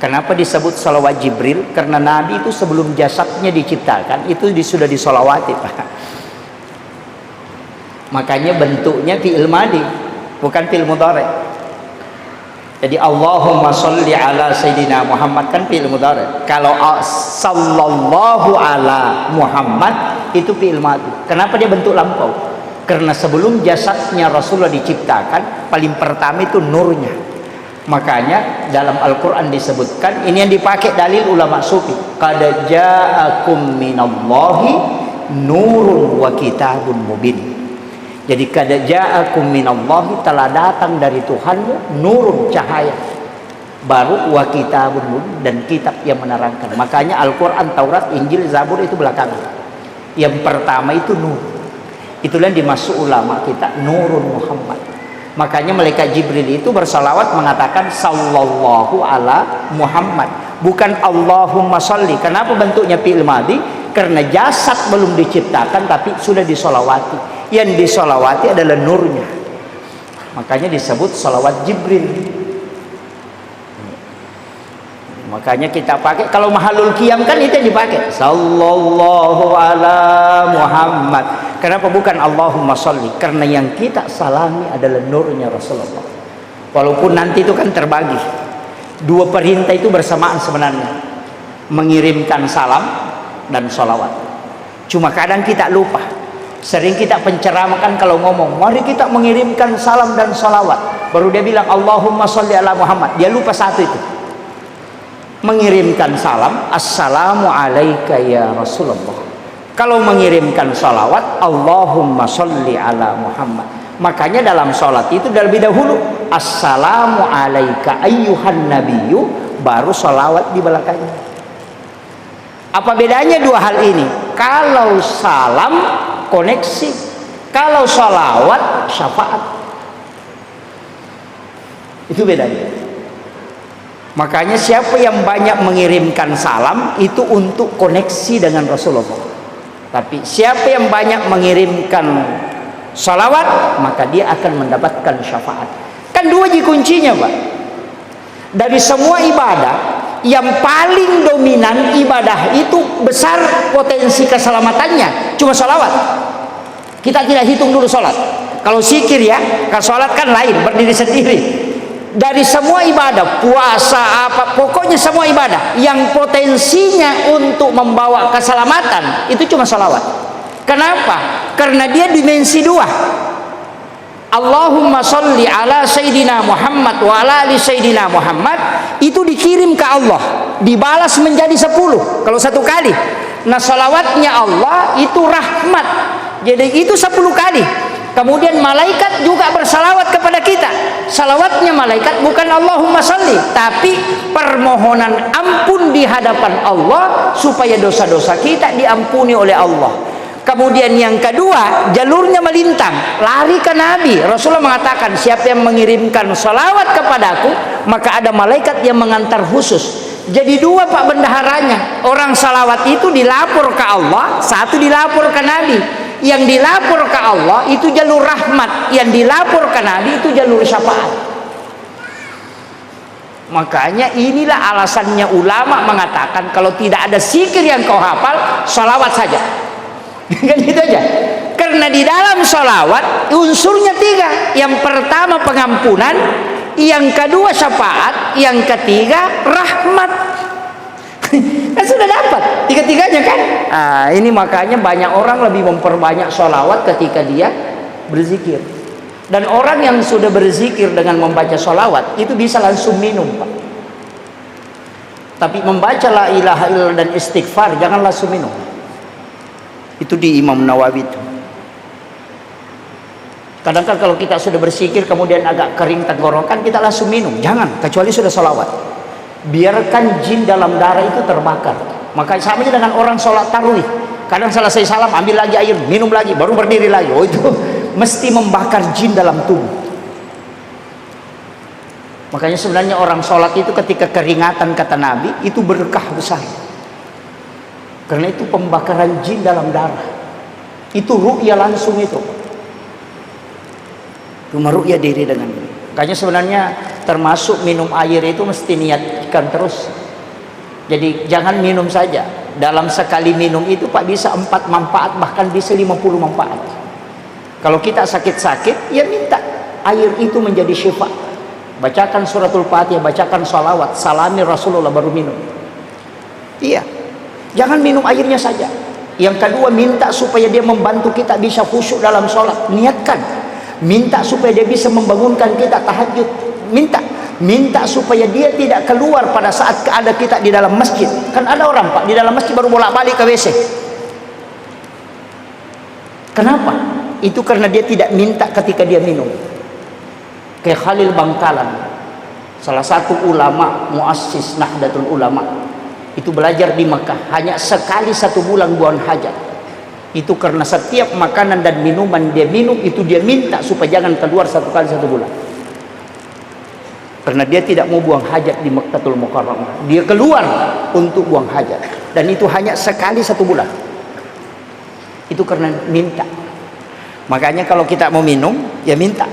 Kenapa disebut salawat Jibril? Karena Nabi itu sebelum jasadnya diciptakan itu sudah disolawati Pak. Makanya bentuknya fi'il madi, bukan fi'il mudhari'. Jadi Allahumma sholli ala Sayyidina Muhammad kan fi'il mudhari'. Kalau sallallahu ala Muhammad itu fi'il madhi. Kenapa dia bentuk lampau? Karena sebelum jasadnya Rasulullah diciptakan, paling pertama itu nurnya. Makanya dalam Al-Quran disebutkan, ini yang dipakai dalil ulama sufi, qad ja'akum minallahi nurun wa kitabun mubin. Jadi qad ja'akum minallahi, telah datang dari Tuhanmu nurun, cahaya, baru wa kitabun mubin, dan kitab yang menerangkan. Makanya Al-Quran, Taurat, Injil, Zabur itu belakangan. Yang pertama itu nur. Itulah yang dimaksud ulama kita nurun Muhammad. Makanya malaikat Jibril itu bersalawat mengatakan sallallahu ala Muhammad, bukan Allahumma sholli. Kenapa bentuknya fi'il madhi? Karena jasad belum diciptakan tapi sudah disolawati. Yang disolawati adalah nurnya. Makanya disebut salawat Jibril. Makanya kita pakai kalau mahalul qiyam kan itu yang dipakai sallallahu ala Muhammad. Kenapa bukan Allahumma sholli? Karena yang kita salami adalah nurnya Rasulullah. Walaupun nanti itu kan terbagi. Dua perintah itu bersamaan sebenarnya, mengirimkan salam dan sholawat. Cuma kadang kita lupa. Sering kita penceramahkan kalau ngomong, mari kita mengirimkan salam dan sholawat. Baru dia bilang Allahumma sholli ala Muhammad. Dia lupa satu itu. Mengirimkan salam, assalamu alaika ya Rasulullah. Kalau mengirimkan salawat, Allahumma sholli ala Muhammad. Makanya dalam salat itu lebih dahulu assalamu alaika ayyuhan nabiyyu, baru salawat di belakangnya. Apa bedanya dua hal ini? Kalau salam koneksi, kalau salawat syafaat. Itu bedanya. Makanya siapa yang banyak mengirimkan salam itu untuk koneksi dengan Rasulullah. Tapi siapa yang banyak mengirimkan salawat, maka dia akan mendapatkan syafaat. Kan dua kuncinya Pak. Dari semua ibadah, yang paling dominan ibadah itu besar potensi keselamatannya cuma salawat. Kita tidak hitung dulu salat. Kalau zikir ya, kalau salat kan lain, berdiri sendiri. Dari semua ibadah, puasa apa, pokoknya semua ibadah yang potensinya untuk membawa keselamatan itu cuma salawat. Kenapa? Karena dia dimensi dua. Allahumma sholli ala Sayyidina Muhammad wa ala ali Sayyidina Muhammad, itu dikirim ke Allah, dibalas menjadi 10 kalau satu kali. Nah salawatnya Allah itu rahmat, jadi itu 10 kali. Kemudian malaikat juga bersalawat kepada kita. Salawatnya malaikat bukan Allahumma sholli, tapi permohonan ampun di hadapan Allah supaya dosa-dosa kita diampuni oleh Allah. Kemudian yang kedua, jalurnya melintang, lari ke Nabi. Rasulullah mengatakan, siapa yang mengirimkan salawat kepadaku, maka ada malaikat yang mengantar khusus. Jadi dua Pak bendaharanya. Orang salawat itu dilapor ke Allah, satu dilapor ke Nabi. Yang dilapor ke Allah itu jalur rahmat, yang dilapor ke Nabi itu jalur syafaat. Makanya inilah alasannya ulama mengatakan kalau tidak ada zikir yang kau hafal, salawat saja. Kan gitu aja. Karena di dalam salawat unsurnya 3. Yang pertama pengampunan, yang kedua syafaat, yang ketiga rahmat. Kan sudah dapat 3 ketiganya kan. Nah, ini makanya banyak orang lebih memperbanyak sholawat ketika dia berzikir. Dan orang yang sudah berzikir dengan membaca sholawat itu bisa langsung minum, Pak. Tapi membaca la ilaha illallah dan istighfar jangan langsung minum. Itu di Imam Nawawi itu. Kadang-kadang kalau kita sudah berzikir kemudian agak kering tenggorokan, kita langsung minum. Jangan, kecuali sudah sholawat. Biarkan jin dalam darah itu terbakar. Maka sama dengan orang sholat tarawih. Kadang selesai salam ambil lagi air, minum lagi, baru berdiri lagi. Oh, itu mesti membakar jin dalam tubuh. Makanya sebenarnya orang sholat itu ketika keringatan kata Nabi itu berkah besar. Karena itu pembakaran jin dalam darah. Itu ru'ya langsung itu. Cuma ru'ya diri dengan ini. Makanya sebenarnya termasuk minum air itu mesti niatkan terus. Jadi jangan minum saja. Dalam sekali minum itu Pak bisa 4 manfaat, bahkan bisa 50 manfaat. Kalau kita sakit-sakit, ya minta air itu menjadi syifa. Bacakan suratul Fatihah, bacakan salawat, salami Rasulullah baru minum. Iya. Jangan minum airnya saja. Yang kedua, minta supaya dia membantu kita bisa khusyuk dalam sholat. Niatkan. Minta supaya dia bisa membangunkan kita tahajud. Minta supaya dia tidak keluar pada saat ada kita di dalam masjid. Kan ada orang Pak di dalam masjid baru bolak-balik ke WC. Kenapa? Itu karena dia tidak minta ketika dia minum. Kayak Khalil Bangkalan, salah satu ulama muassis Nahdlatul Ulama, itu belajar di Mekah, hanya sekali 1 bulan buang hajat. Itu karena setiap makanan dan minuman dia minum itu dia minta supaya jangan keluar 1 kali 1 bulan. Karena dia tidak mau buang hajat di Makkahul Mukarramah, dia keluar untuk buang hajat, dan itu hanya sekali 1 bulan. Itu karena minta. Makanya kalau kita mau minum ya minta.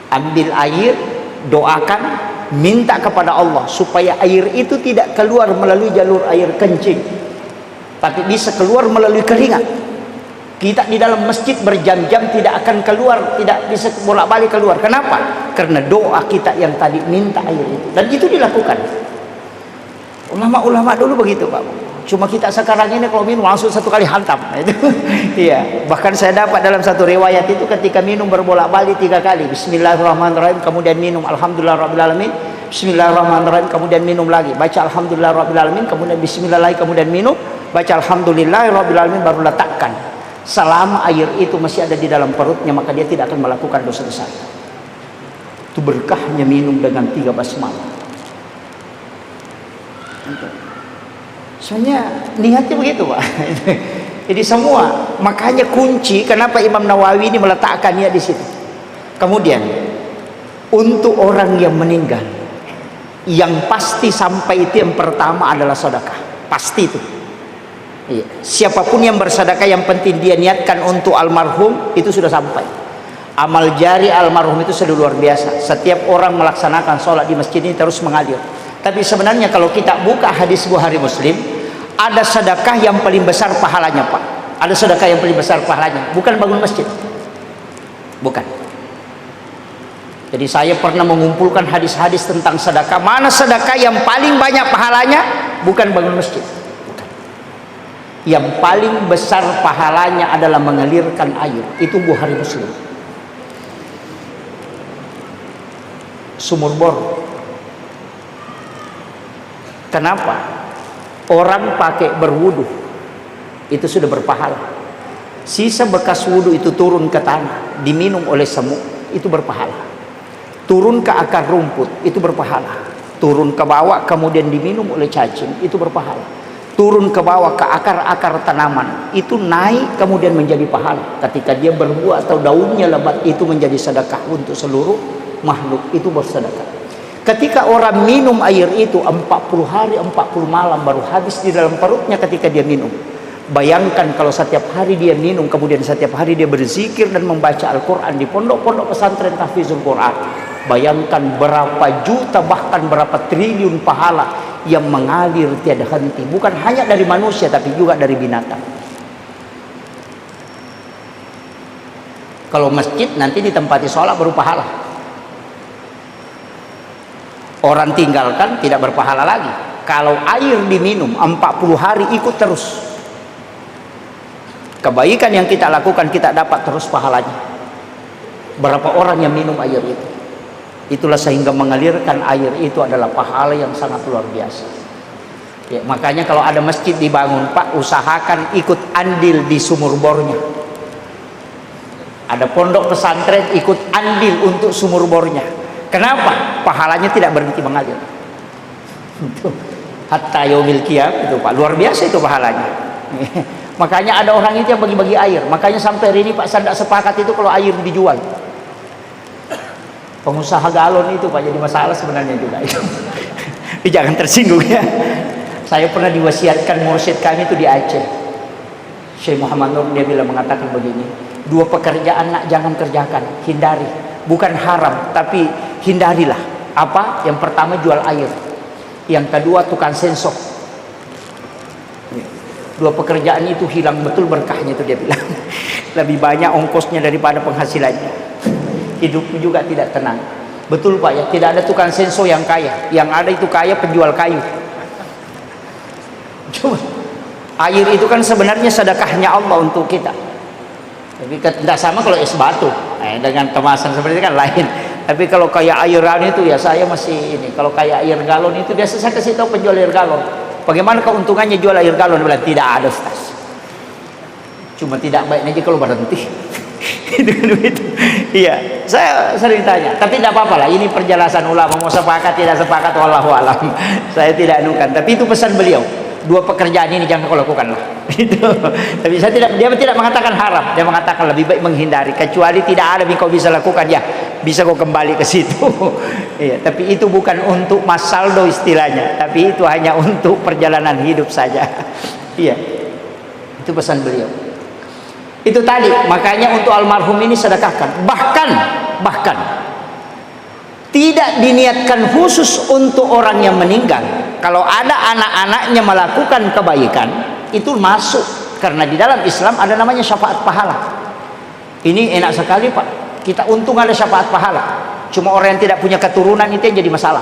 Ambil air, doakan, minta kepada Allah supaya air itu tidak keluar melalui jalur air kencing, tapi bisa keluar melalui keringat. Kita di dalam masjid berjam-jam tidak akan keluar, tidak bisa bolak-balik keluar. Kenapa? Karena doa kita yang tadi minta air itu, dan itu dilakukan. Ulama-ulama dulu begitu Pak. Cuma kita sekarang ini kalau minum langsung 1 kali hantam. Itu iya. Bahkan saya dapat dalam satu riwayat itu ketika minum berbolak-balik 3 kali. Bismillahirrahmanirrahim, kemudian minum alhamdulillahirabbil alamin. Bismillahirrahmanirrahim, kemudian minum lagi. Baca alhamdulillahirabbil alamin, kemudian bismillah lagi, kemudian minum. Baca alhamdulillahirabbil alamin baru letakkan. Selama air itu masih ada di dalam perutnya, maka dia tidak akan melakukan dosa besar. Itu berkahnya minum dengan 3 basmalah. Soalnya niatnya begitu Pak. Jadi semua, makanya kunci kenapa Imam Nawawi ini meletakkannya di situ. Kemudian untuk orang yang meninggal, yang pasti sampai itu yang pertama adalah sedekah. Pasti itu. Iya. Siapapun yang bersedekah yang penting dia niatkan untuk almarhum itu sudah sampai. Amal jari almarhum itu sudah luar biasa. Setiap orang melaksanakan sholat di masjid ini terus mengalir. Tapi sebenarnya kalau kita buka hadis Bukhari Muslim, ada sedekah yang paling besar pahalanya Pak. Ada sedekah yang paling besar pahalanya, bukan bangun masjid. Bukan. Jadi saya pernah mengumpulkan hadis-hadis tentang sedekah. Mana sedekah yang paling banyak pahalanya? Bukan bangun masjid. Bukan. Yang paling besar pahalanya adalah mengalirkan air. Itu Bukhari Muslim. Sumur bor. Kenapa? Orang pakai berwudu itu sudah berpahala. Sisa bekas wudu itu turun ke tanah, diminum oleh semut, itu berpahala. Turun ke akar rumput, itu berpahala. Turun ke bawah kemudian diminum oleh cacing, itu berpahala. Turun ke bawah ke akar-akar tanaman, itu naik kemudian menjadi pahala. Ketika dia berbuah atau daunnya lebat, itu menjadi sedekah untuk seluruh makhluk, itu bersedekah. Ketika orang minum air itu 40 hari 40 malam baru habis di dalam perutnya ketika dia minum. Bayangkan kalau setiap hari dia minum, kemudian setiap hari dia berzikir dan membaca Al-Quran di pondok-pondok pesantren tahfizul Quran. Bayangkan berapa juta bahkan berapa triliun pahala yang mengalir tiada henti. Bukan hanya dari manusia tapi juga dari binatang. Kalau masjid nanti ditempati sholat baru pahala. Orang tinggalkan tidak berpahala lagi. kalau air diminum 40 hari ikut terus. Kebaikan yang kita lakukan kita dapat terus pahalanya. Berapa orang yang minum air itu? Itulah sehingga mengalirkan air itu adalah pahala yang sangat luar biasa. Ya, makanya kalau ada masjid dibangun, Pak, usahakan ikut andil di sumur bornya. Ada pondok pesantren ikut andil untuk sumur bornya. Kenapa? Pahalanya tidak berhenti mengalir. Hatta yaumil qiyamah itu, Pak, luar biasa itu pahalanya. Makanya ada orang itu yang bagi-bagi air. Makanya sampai hari ini Pak, saya tidak sepakat itu kalau air dijual. Pengusaha galon itu, Pak, jadi masalah sebenarnya juga itu. Jangan tersinggung ya. Saya pernah diwasiatkan mursyid kami itu di Aceh, Syekh Muhammad Nur, dia bilang mengatakan begini, 2 pekerjaan nak jangan kerjakan, hindari. Bukan haram, tapi hindarilah. Apa? Yang pertama jual air, yang kedua tukang sensor. 2 pekerjaan itu hilang betul berkahnya itu, dia bilang. Lebih banyak ongkosnya daripada penghasilannya. Hidupnya juga tidak tenang. Betul Pak ya, tidak ada tukang sensor yang kaya. Yang ada itu kaya penjual kayu. Cuma air itu kan sebenarnya sedekahnya Allah untuk kita. Tapi tidak sama kalau es batu. Dengan kemasan seperti itu kan lain. Tapi kalau kayak airan itu ya saya masih ini. Kalau kayak air galon itu biasa saya kasih tahu penjual air galon. Bagaimana keuntungannya jual air galon? Dia bilang tidak ada, Ustaz. Cuma tidak baik aja kalau berhenti. Itu. Iya, saya sering tanya. Tapi tidak apa-apa lah. Ini perjelasan ulama, mau sepakat tidak sepakat, wallahu alam. Saya tidak anukan. Tapi itu pesan beliau. 2 pekerjaan ini jangan kau lakukan lah. Itu. Tapi dia tidak mengatakan haram. Dia mengatakan lebih baik menghindari. Kecuali tidak ada yang kau bisa lakukan, ya bisa kau kembali ke situ. Iya. Tapi itu bukan untuk mas saldo istilahnya. Tapi itu hanya untuk perjalanan hidup saja. Iya. Itu pesan beliau. Itu tadi, makanya untuk almarhum ini sedekahkan. Bahkan tidak diniatkan khusus untuk orang yang meninggal. Kalau ada anak-anaknya melakukan kebaikan, itu masuk. Karena di dalam Islam ada namanya syafaat pahala. Ini enak sekali Pak, kita untung ada syafaat pahala. Cuma orang yang tidak punya keturunan itu yang jadi masalah.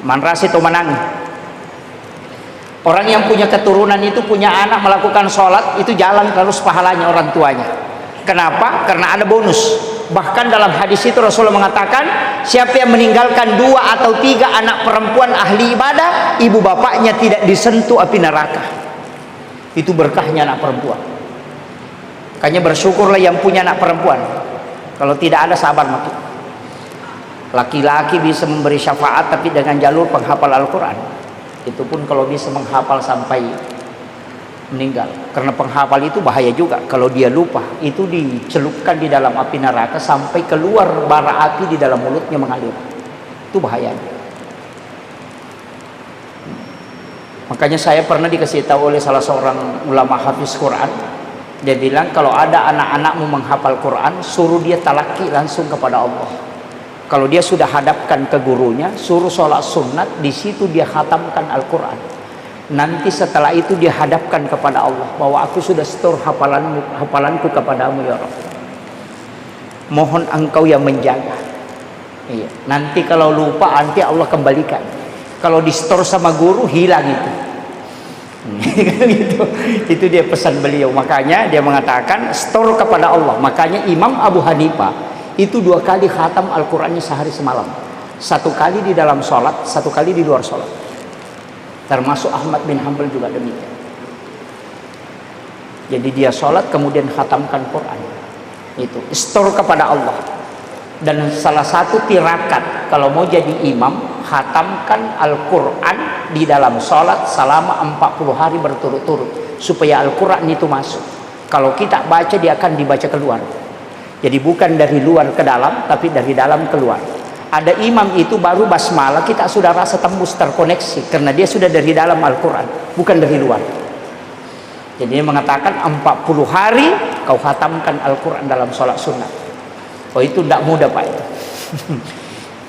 Manrasi atau menang. Orang yang punya keturunan itu punya anak melakukan sholat, itu jalan terus pahalanya orang tuanya. Kenapa? Karena ada bonus. Bahkan dalam hadis itu Rasulullah mengatakan, siapa yang meninggalkan 2 atau 3 anak perempuan ahli ibadah, ibu bapaknya tidak disentuh api neraka. Itu berkahnya anak perempuan. Makanya bersyukurlah yang punya anak perempuan. Kalau tidak ada sabar mati. Laki-laki bisa memberi syafaat tapi dengan jalur penghafal Al-Quran. Itu pun kalau bisa menghafal sampai meninggal. Karena penghafal itu bahaya juga. Kalau dia lupa, itu dicelupkan di dalam api neraka sampai keluar bara api di dalam mulutnya mengalir. Itu bahayanya. Makanya saya pernah dikasih tahu oleh salah seorang ulama hafiz Quran. Dia bilang kalau ada anak-anakmu menghafal Quran, suruh dia talaki langsung kepada Allah. Kalau dia sudah hadapkan ke gurunya, suruh sholat sunat, di situ dia khatamkan Al-Quran. Nanti setelah itu dia hadapkan kepada Allah bahwa aku sudah setor hafalanku kepadamu ya Rabb. Mohon engkau yang menjaga. Iya. Nanti kalau lupa nanti Allah kembalikan. Kalau di store sama guru hilang itu. Itu dia pesan beliau. Makanya dia mengatakan store kepada Allah. Makanya Imam Abu Hanifah itu 2 kali khatam Al-Qurannya sehari semalam. 1 kali di dalam sholat, 1 kali di luar sholat. Termasuk Ahmad bin Hanbal juga demikian. Jadi dia sholat kemudian khatamkan Quran. Itu store kepada Allah. Dan salah satu tirakat kalau mau jadi imam, khatamkan Al-Quran di dalam sholat selama 40 hari berturut-turut supaya Al-Quran itu masuk. Kalau kita baca, dia akan dibaca keluar. Jadi bukan dari luar ke dalam, tapi dari dalam keluar. Ada imam itu baru basmalah, kita sudah rasa tembus terkoneksi karena dia sudah dari dalam Al-Quran, bukan dari luar. Jadi dia mengatakan 40 hari kau khatamkan Al-Quran dalam sholat sunnah. Oh itu tidak mudah Pak itu.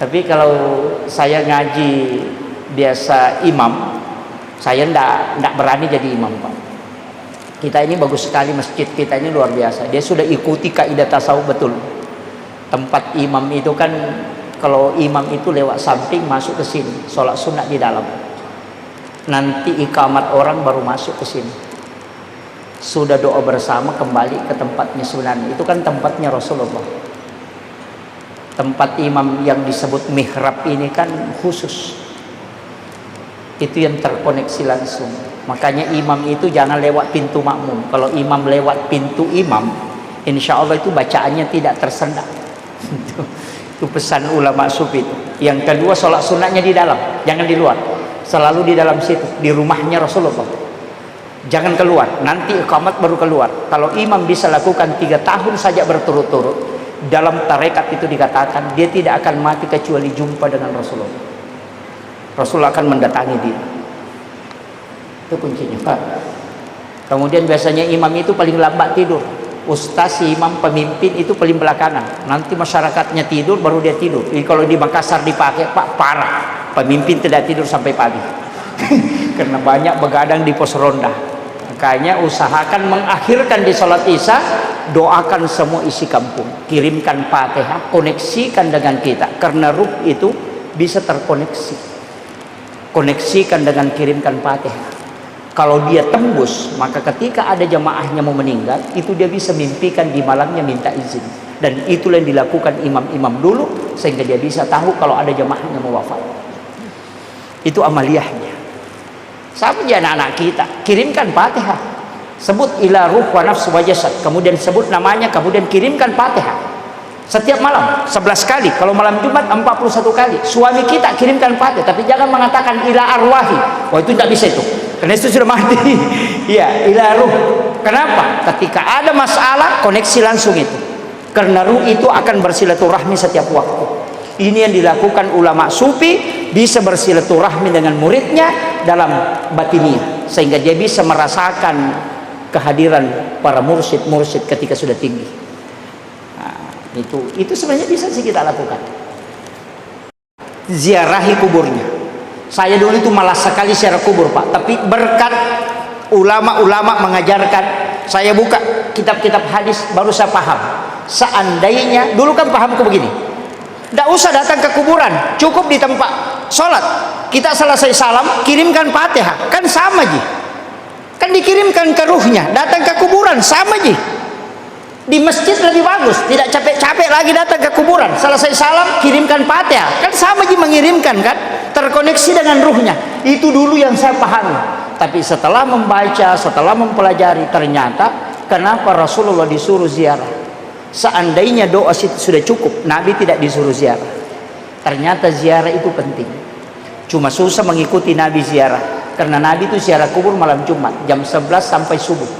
Tapi kalau saya ngaji biasa imam, saya tidak berani jadi imam Pak. Kita ini bagus sekali, masjid kita ini luar biasa. Dia sudah ikuti kaidah tasawuf betul. Tempat imam itu kan Kalau imam itu lewat samping masuk ke sini, sholat sunat di dalam. Nanti ikamat orang baru masuk ke sini. Sudah doa bersama kembali ke tempatnya sebenarnya. Itu kan tempatnya Rasulullah. Tempat imam yang disebut mihrab ini kan khusus. Itu yang terkoneksi langsung. Makanya imam itu jangan lewat pintu makmum. Kalau imam lewat pintu imam, insya Allah itu bacaannya tidak tersendat. Itu pesan ulama sufi itu. Yang kedua, sholat sunatnya di dalam, jangan di luar. Selalu di dalam situ, di rumahnya Rasulullah. Jangan keluar, nanti iqamat baru keluar. Kalau imam bisa lakukan 3 tahun saja berturut-turut, dalam tarekat itu dikatakan dia tidak akan mati kecuali jumpa dengan Rasulullah. Rasulullah akan mendatangi dia. Itu kuncinya, Pak. Kemudian biasanya imam itu paling lambat tidur. Ustaz, imam, pemimpin itu paling belakangan. Nanti masyarakatnya tidur baru dia tidur. Jadi kalau di Makassar dipakai, Pak, parah. Pemimpin tidak tidur sampai pagi. Karena banyak begadang di pos ronda. Makanya usahakan mengakhirkan di sholat isya, doakan semua isi kampung. Kirimkan Fatihah, koneksikan dengan kita. Karena ruh itu bisa terkoneksi. Koneksikan dengan kirimkan Fatihah. Kalau dia tembus, maka ketika ada jamaahnya mau meninggal, itu dia bisa mimpikan di malamnya minta izin. Dan itulah yang dilakukan imam-imam dulu, sehingga dia bisa tahu kalau ada jamaahnya mau wafat. Itu amaliyahnya. Sama aja anak-anak kita, kirimkan Fatihah. Sebut ila ruh wa nafs wa jasad, kemudian sebut namanya, kemudian kirimkan Fatihah. Setiap malam 11 kali, kalau malam Jumat 41 kali. Suami kita kirimkan Fatihah, tapi jangan mengatakan ila arwahi. Oh, itu tidak bisa itu. Karena itu sudah mati. Ya, ila ruh. Kenapa? Ketika ada masalah, koneksi langsung itu. Karena ruh itu akan bersilaturahmi setiap waktu. Ini yang dilakukan ulama sufi, bisa bersilaturahmi dengan muridnya dalam batiniah, sehingga dia bisa merasakan kehadiran para mursyid-mursyid ketika sudah tinggi. Nah, itu sebenarnya bisa sih kita lakukan. Ziarahi kuburnya. Saya dulu itu malas sekali ziarah kubur, Pak. Tapi berkat ulama-ulama mengajarkan, saya buka kitab-kitab hadis, baru saya paham. Seandainya, dulu kan pahamku begini, tidak usah datang ke kuburan, cukup di tempat sholat. Kita selesai salam, kirimkan Fatihah. Kan sama ji. Kan dikirimkan ke ruhnya. Datang ke kuburan, sama ji. Di masjid lebih bagus, tidak capek-capek lagi datang ke kuburan. Selesai salam, kirimkan Fatihah. Kan sama ji mengirimkan kan, terkoneksi dengan ruhnya. Itu dulu yang saya pahami. Tapi setelah membaca, setelah mempelajari, ternyata kenapa Rasulullah disuruh ziarah? Seandainya doa sudah cukup, Nabi tidak disuruh ziarah. Ternyata ziarah itu penting. Cuma susah mengikuti Nabi ziarah, karena Nabi itu ziarah kubur malam Jumat jam 11 sampai subuh.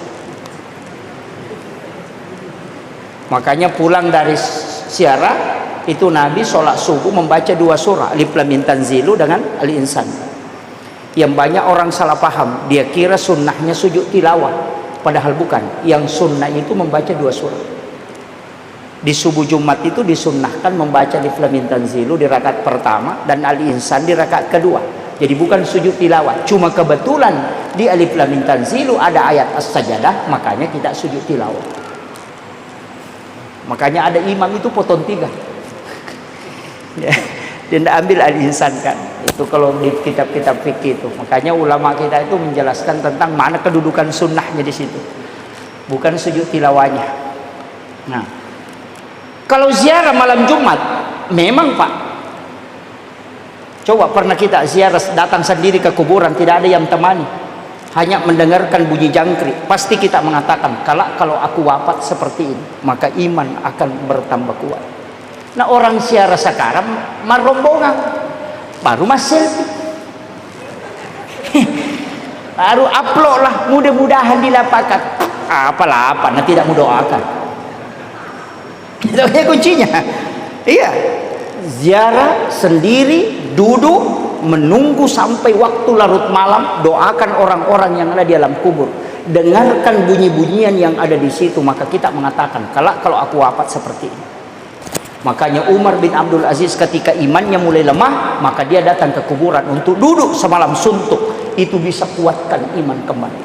Makanya pulang dari ziarah itu Nabi sholat subuh membaca 2 surah, Alif Lam Mim Tanzilu dengan Al-Insan. Yang banyak orang salah paham, dia kira sunnahnya sujud tilawah, padahal bukan. Yang sunnah itu membaca 2 surah. Di subuh Jumat itu disunnahkan membaca Alif Lam Mim Tanzilu di rakaat pertama dan Al-Insan di rakaat kedua. Jadi bukan sujud tilawah. Cuma kebetulan di Alif Lam Mim Tanzilu ada ayat As-Sajadah, makanya kita sujud tilawah. Makanya ada imam itu potong 3. Dia tidak ambil Al-Insan kan. Itu kalau di kitab-kitab fikih itu. Makanya ulama kita itu menjelaskan tentang mana kedudukan sunnahnya di situ. Bukan sujud tilawahnya. Nah, kalau ziarah malam Jumat, memang Pak, coba pernah kita ziarah datang sendiri ke kuburan, tidak ada yang temani, hanya mendengarkan bunyi jangkrik, pasti kita mengatakan, kalau aku wafat seperti ini, maka iman akan bertambah kuat. Nah, orang ziarah sekarang merombongan, baru selfie, baru upload lah, mudah-mudahan dilapangkan. Apalah apa, nanti tidak mendoakan. Itu kuncinya. Iya, ziarah sendiri, duduk menunggu sampai waktu larut malam, doakan orang-orang yang ada di alam kubur, dengarkan bunyi-bunyian yang ada di situ, maka kita mengatakan, kalau aku wafat seperti ini. Makanya Umar bin Abdul Aziz ketika imannya mulai lemah, maka dia datang ke kuburan untuk duduk semalam suntuk. Itu bisa kuatkan iman kembali.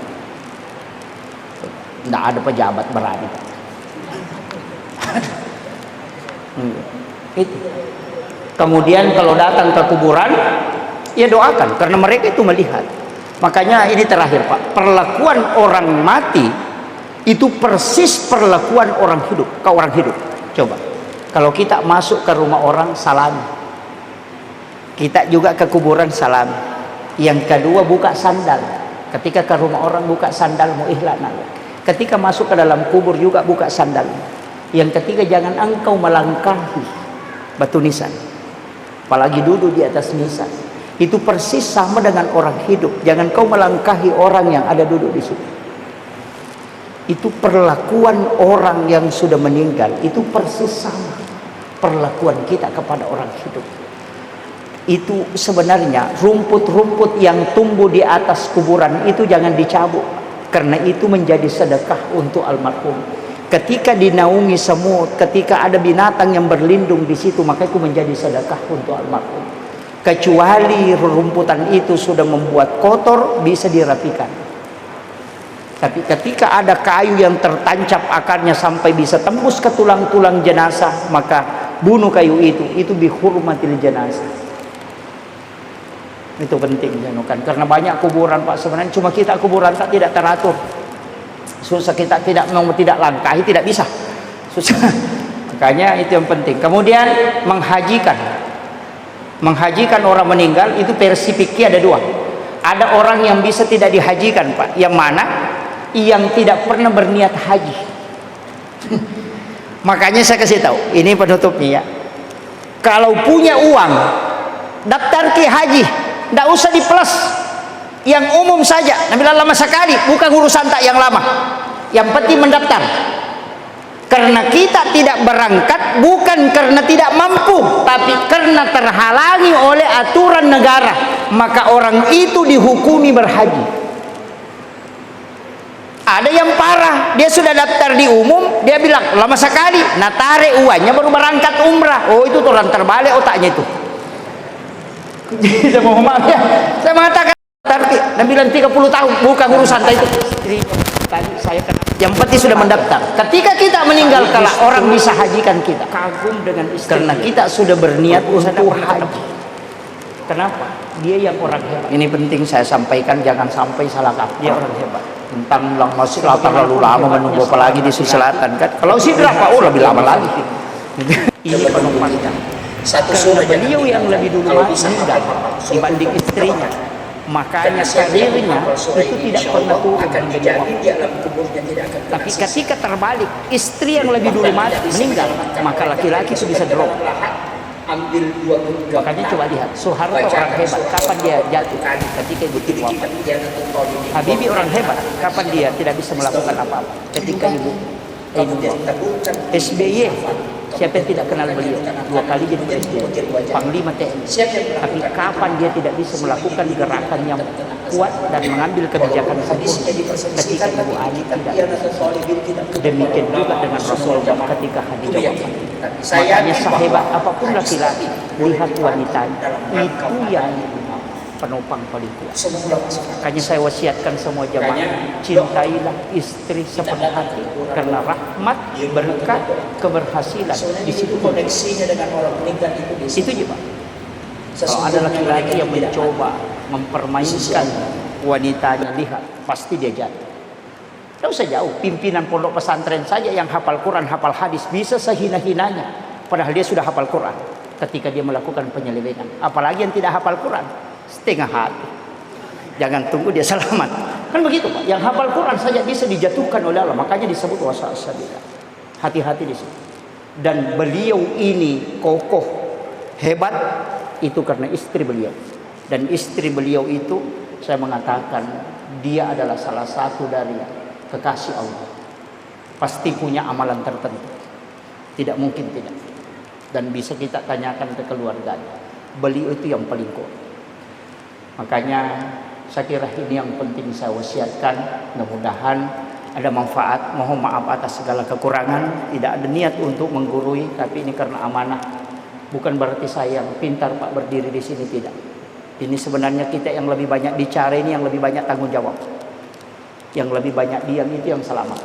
Tidak ada pejabat berani. Itu Kemudian kalau datang ke kuburan, ya doakan karena mereka itu melihat. Makanya ini terakhir Pak, perlakuan orang mati itu persis perlakuan orang hidup ke orang hidup. Coba, kalau kita masuk ke rumah orang salami, kita juga ke kuburan salami. Yang kedua buka sandal. Ketika ke rumah orang buka sandalmu ihlana. Ketika masuk ke dalam kubur juga buka sandal. Yang ketiga jangan engkau melangkahi batu nisan, apalagi duduk di atas nisan. Itu persis sama dengan orang hidup. Jangan kau melangkahi orang yang ada duduk di situ. Itu perlakuan orang yang sudah meninggal. Itu persis sama perlakuan kita kepada orang hidup. Itu sebenarnya rumput-rumput yang tumbuh di atas kuburan itu jangan dicabut, karena itu menjadi sedekah untuk almarhum. Ketika dinaungi semut, ketika ada binatang yang berlindung di situ, maka itu menjadi sedekah untuk almarhum. Kecuali rumputan itu sudah membuat kotor, bisa dirapikan. Tapi ketika ada kayu yang tertancap akarnya sampai bisa tembus ke tulang-tulang jenazah, maka bunuh kayu itu bihurmatil jenazah. Itu penting kan, karena banyak kuburan Pak, sebenarnya cuma kita kuburan tak tidak teratur. Susah, kita tidak mau tidak langkahi, tidak bisa. Susah. Makanya itu yang penting. Kemudian menghajikan orang meninggal itu versi fikih ada dua. Ada orang yang bisa tidak dihajikan Pak. Yang mana? Yang tidak pernah berniat haji. Makanya saya kasih tahu, ini penutupnya ya. Kalau punya uang, daftar ke haji, tidak usah di plus, yang umum saja. Nabi lama sekali, bukan urusan tak yang lama. Yang penting mendaftar. Karena kita tidak berangkat bukan karena tidak mampu, tapi karena terhalangi oleh aturan negara, maka orang itu dihukumi berhaji. Ada yang parah, dia sudah daftar di umum, dia bilang lama sekali, nah tarik uangnya baru berangkat umrah. Oh itu orang terbalik otaknya itu. Saya mohon maaf ya, saya mengatakan dan bilang 30 tahun, bukan urusan itu. Tadi saya kena. Yang penting sudah mendaftar. Ketika kita meninggal kala orang bisa hajikan kita. Kagum dengan istri. Karena kita sudah berniat untuk haji. Kenapa? Dia yang orang hebat. Ini penting saya sampaikan, jangan sampai salah kaprah. Dia orang hebat. Tentang masuk selatan lalu lama menunggu apalagi di selatan kan. Kalau sih berapa? Oh lebih lama lagi. Ini penumpangnya. Satu beliau yang lebih dulu meninggal dibanding istrinya. Makanya karirnya itu tidak pernah turun menjadi waktu. Tapi ketika terbalik, istri yang lebih dulu meninggal, maka laki-laki itu bisa drop. Makanya coba lihat, Soeharto orang hebat, kapan dia jatuh? Ketika ibu wafat. Habibie orang hebat, kapan dia tidak bisa melakukan apa-apa? Ketika ibu SBY, siapa yang tidak kenal beliau? 2 kali jadi presiden, Panglima TNI. Tapi kapan dia tidak bisa melakukan gerakan yang kuat dan mengambil kebijakan sempurna? Ketika Ibu Ani tidak. Demikian juga dengan Rasulullah ketika Khadijah wafat. Makanya sehebat apapun laki-laki, lihat wanitanya, itu yang penopang paling kuat. Makanya saya wasiatkan semua jamaah, cintailah istri sepenuh hati, karena rahmat, berkah, keberhasilan di situ koneksinya dengan orang meninggal itu juga. Kalau ada laki-laki yang mencoba mempermainkan wanitanya, lihat pasti dia jatuh. Tidak usah jauh, pimpinan pondok pesantren saja yang hafal Quran, hafal hadis bisa sehina-hinanya, padahal dia sudah hafal Quran ketika dia melakukan penyelewengan. Apalagi yang tidak hafal Quran, setengah hati. Jangan tunggu dia selamat. Kan begitu Pak. Yang hafal Quran saja bisa dijatuhkan oleh Allah. Makanya disebut wasasabila. Hati-hati di situ. Dan beliau ini kokoh, hebat itu karena istri beliau. Dan istri beliau itu saya mengatakan dia adalah salah satu dari kekasih Allah. Pasti punya amalan tertentu. Tidak mungkin tidak. Dan bisa kita tanyakan ke keluarganya. Beliau itu yang paling kuat. Makanya saya kira ini yang penting saya wasiatkan. Mudah-mudahan ada manfaat. Mohon maaf atas segala kekurangan. Tidak ada niat untuk menggurui, tapi ini karena amanah. Bukan berarti saya yang pintar Pak berdiri di sini, tidak. Ini sebenarnya kita yang lebih banyak bicara, ini yang lebih banyak tanggung jawab. Yang lebih banyak diam itu yang selamat.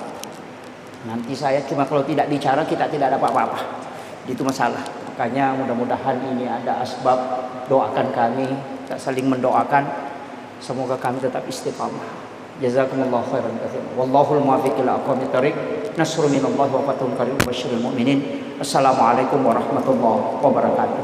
Nanti saya cuma kalau tidak bicara kita tidak dapat apa-apa. Itu masalah. Makanya mudah-mudahan ini ada asbab, doakan kami, kita saling mendoakan semoga kami tetap istiqamah. Jazakumullahu khairan katsiran. Wallahul muwaffiq ila aqwamit thoriq. Nasrun minallahi wa fathun qarib wa basyiril mu'minin. Assalamualaikum warahmatullahi wabarakatuh.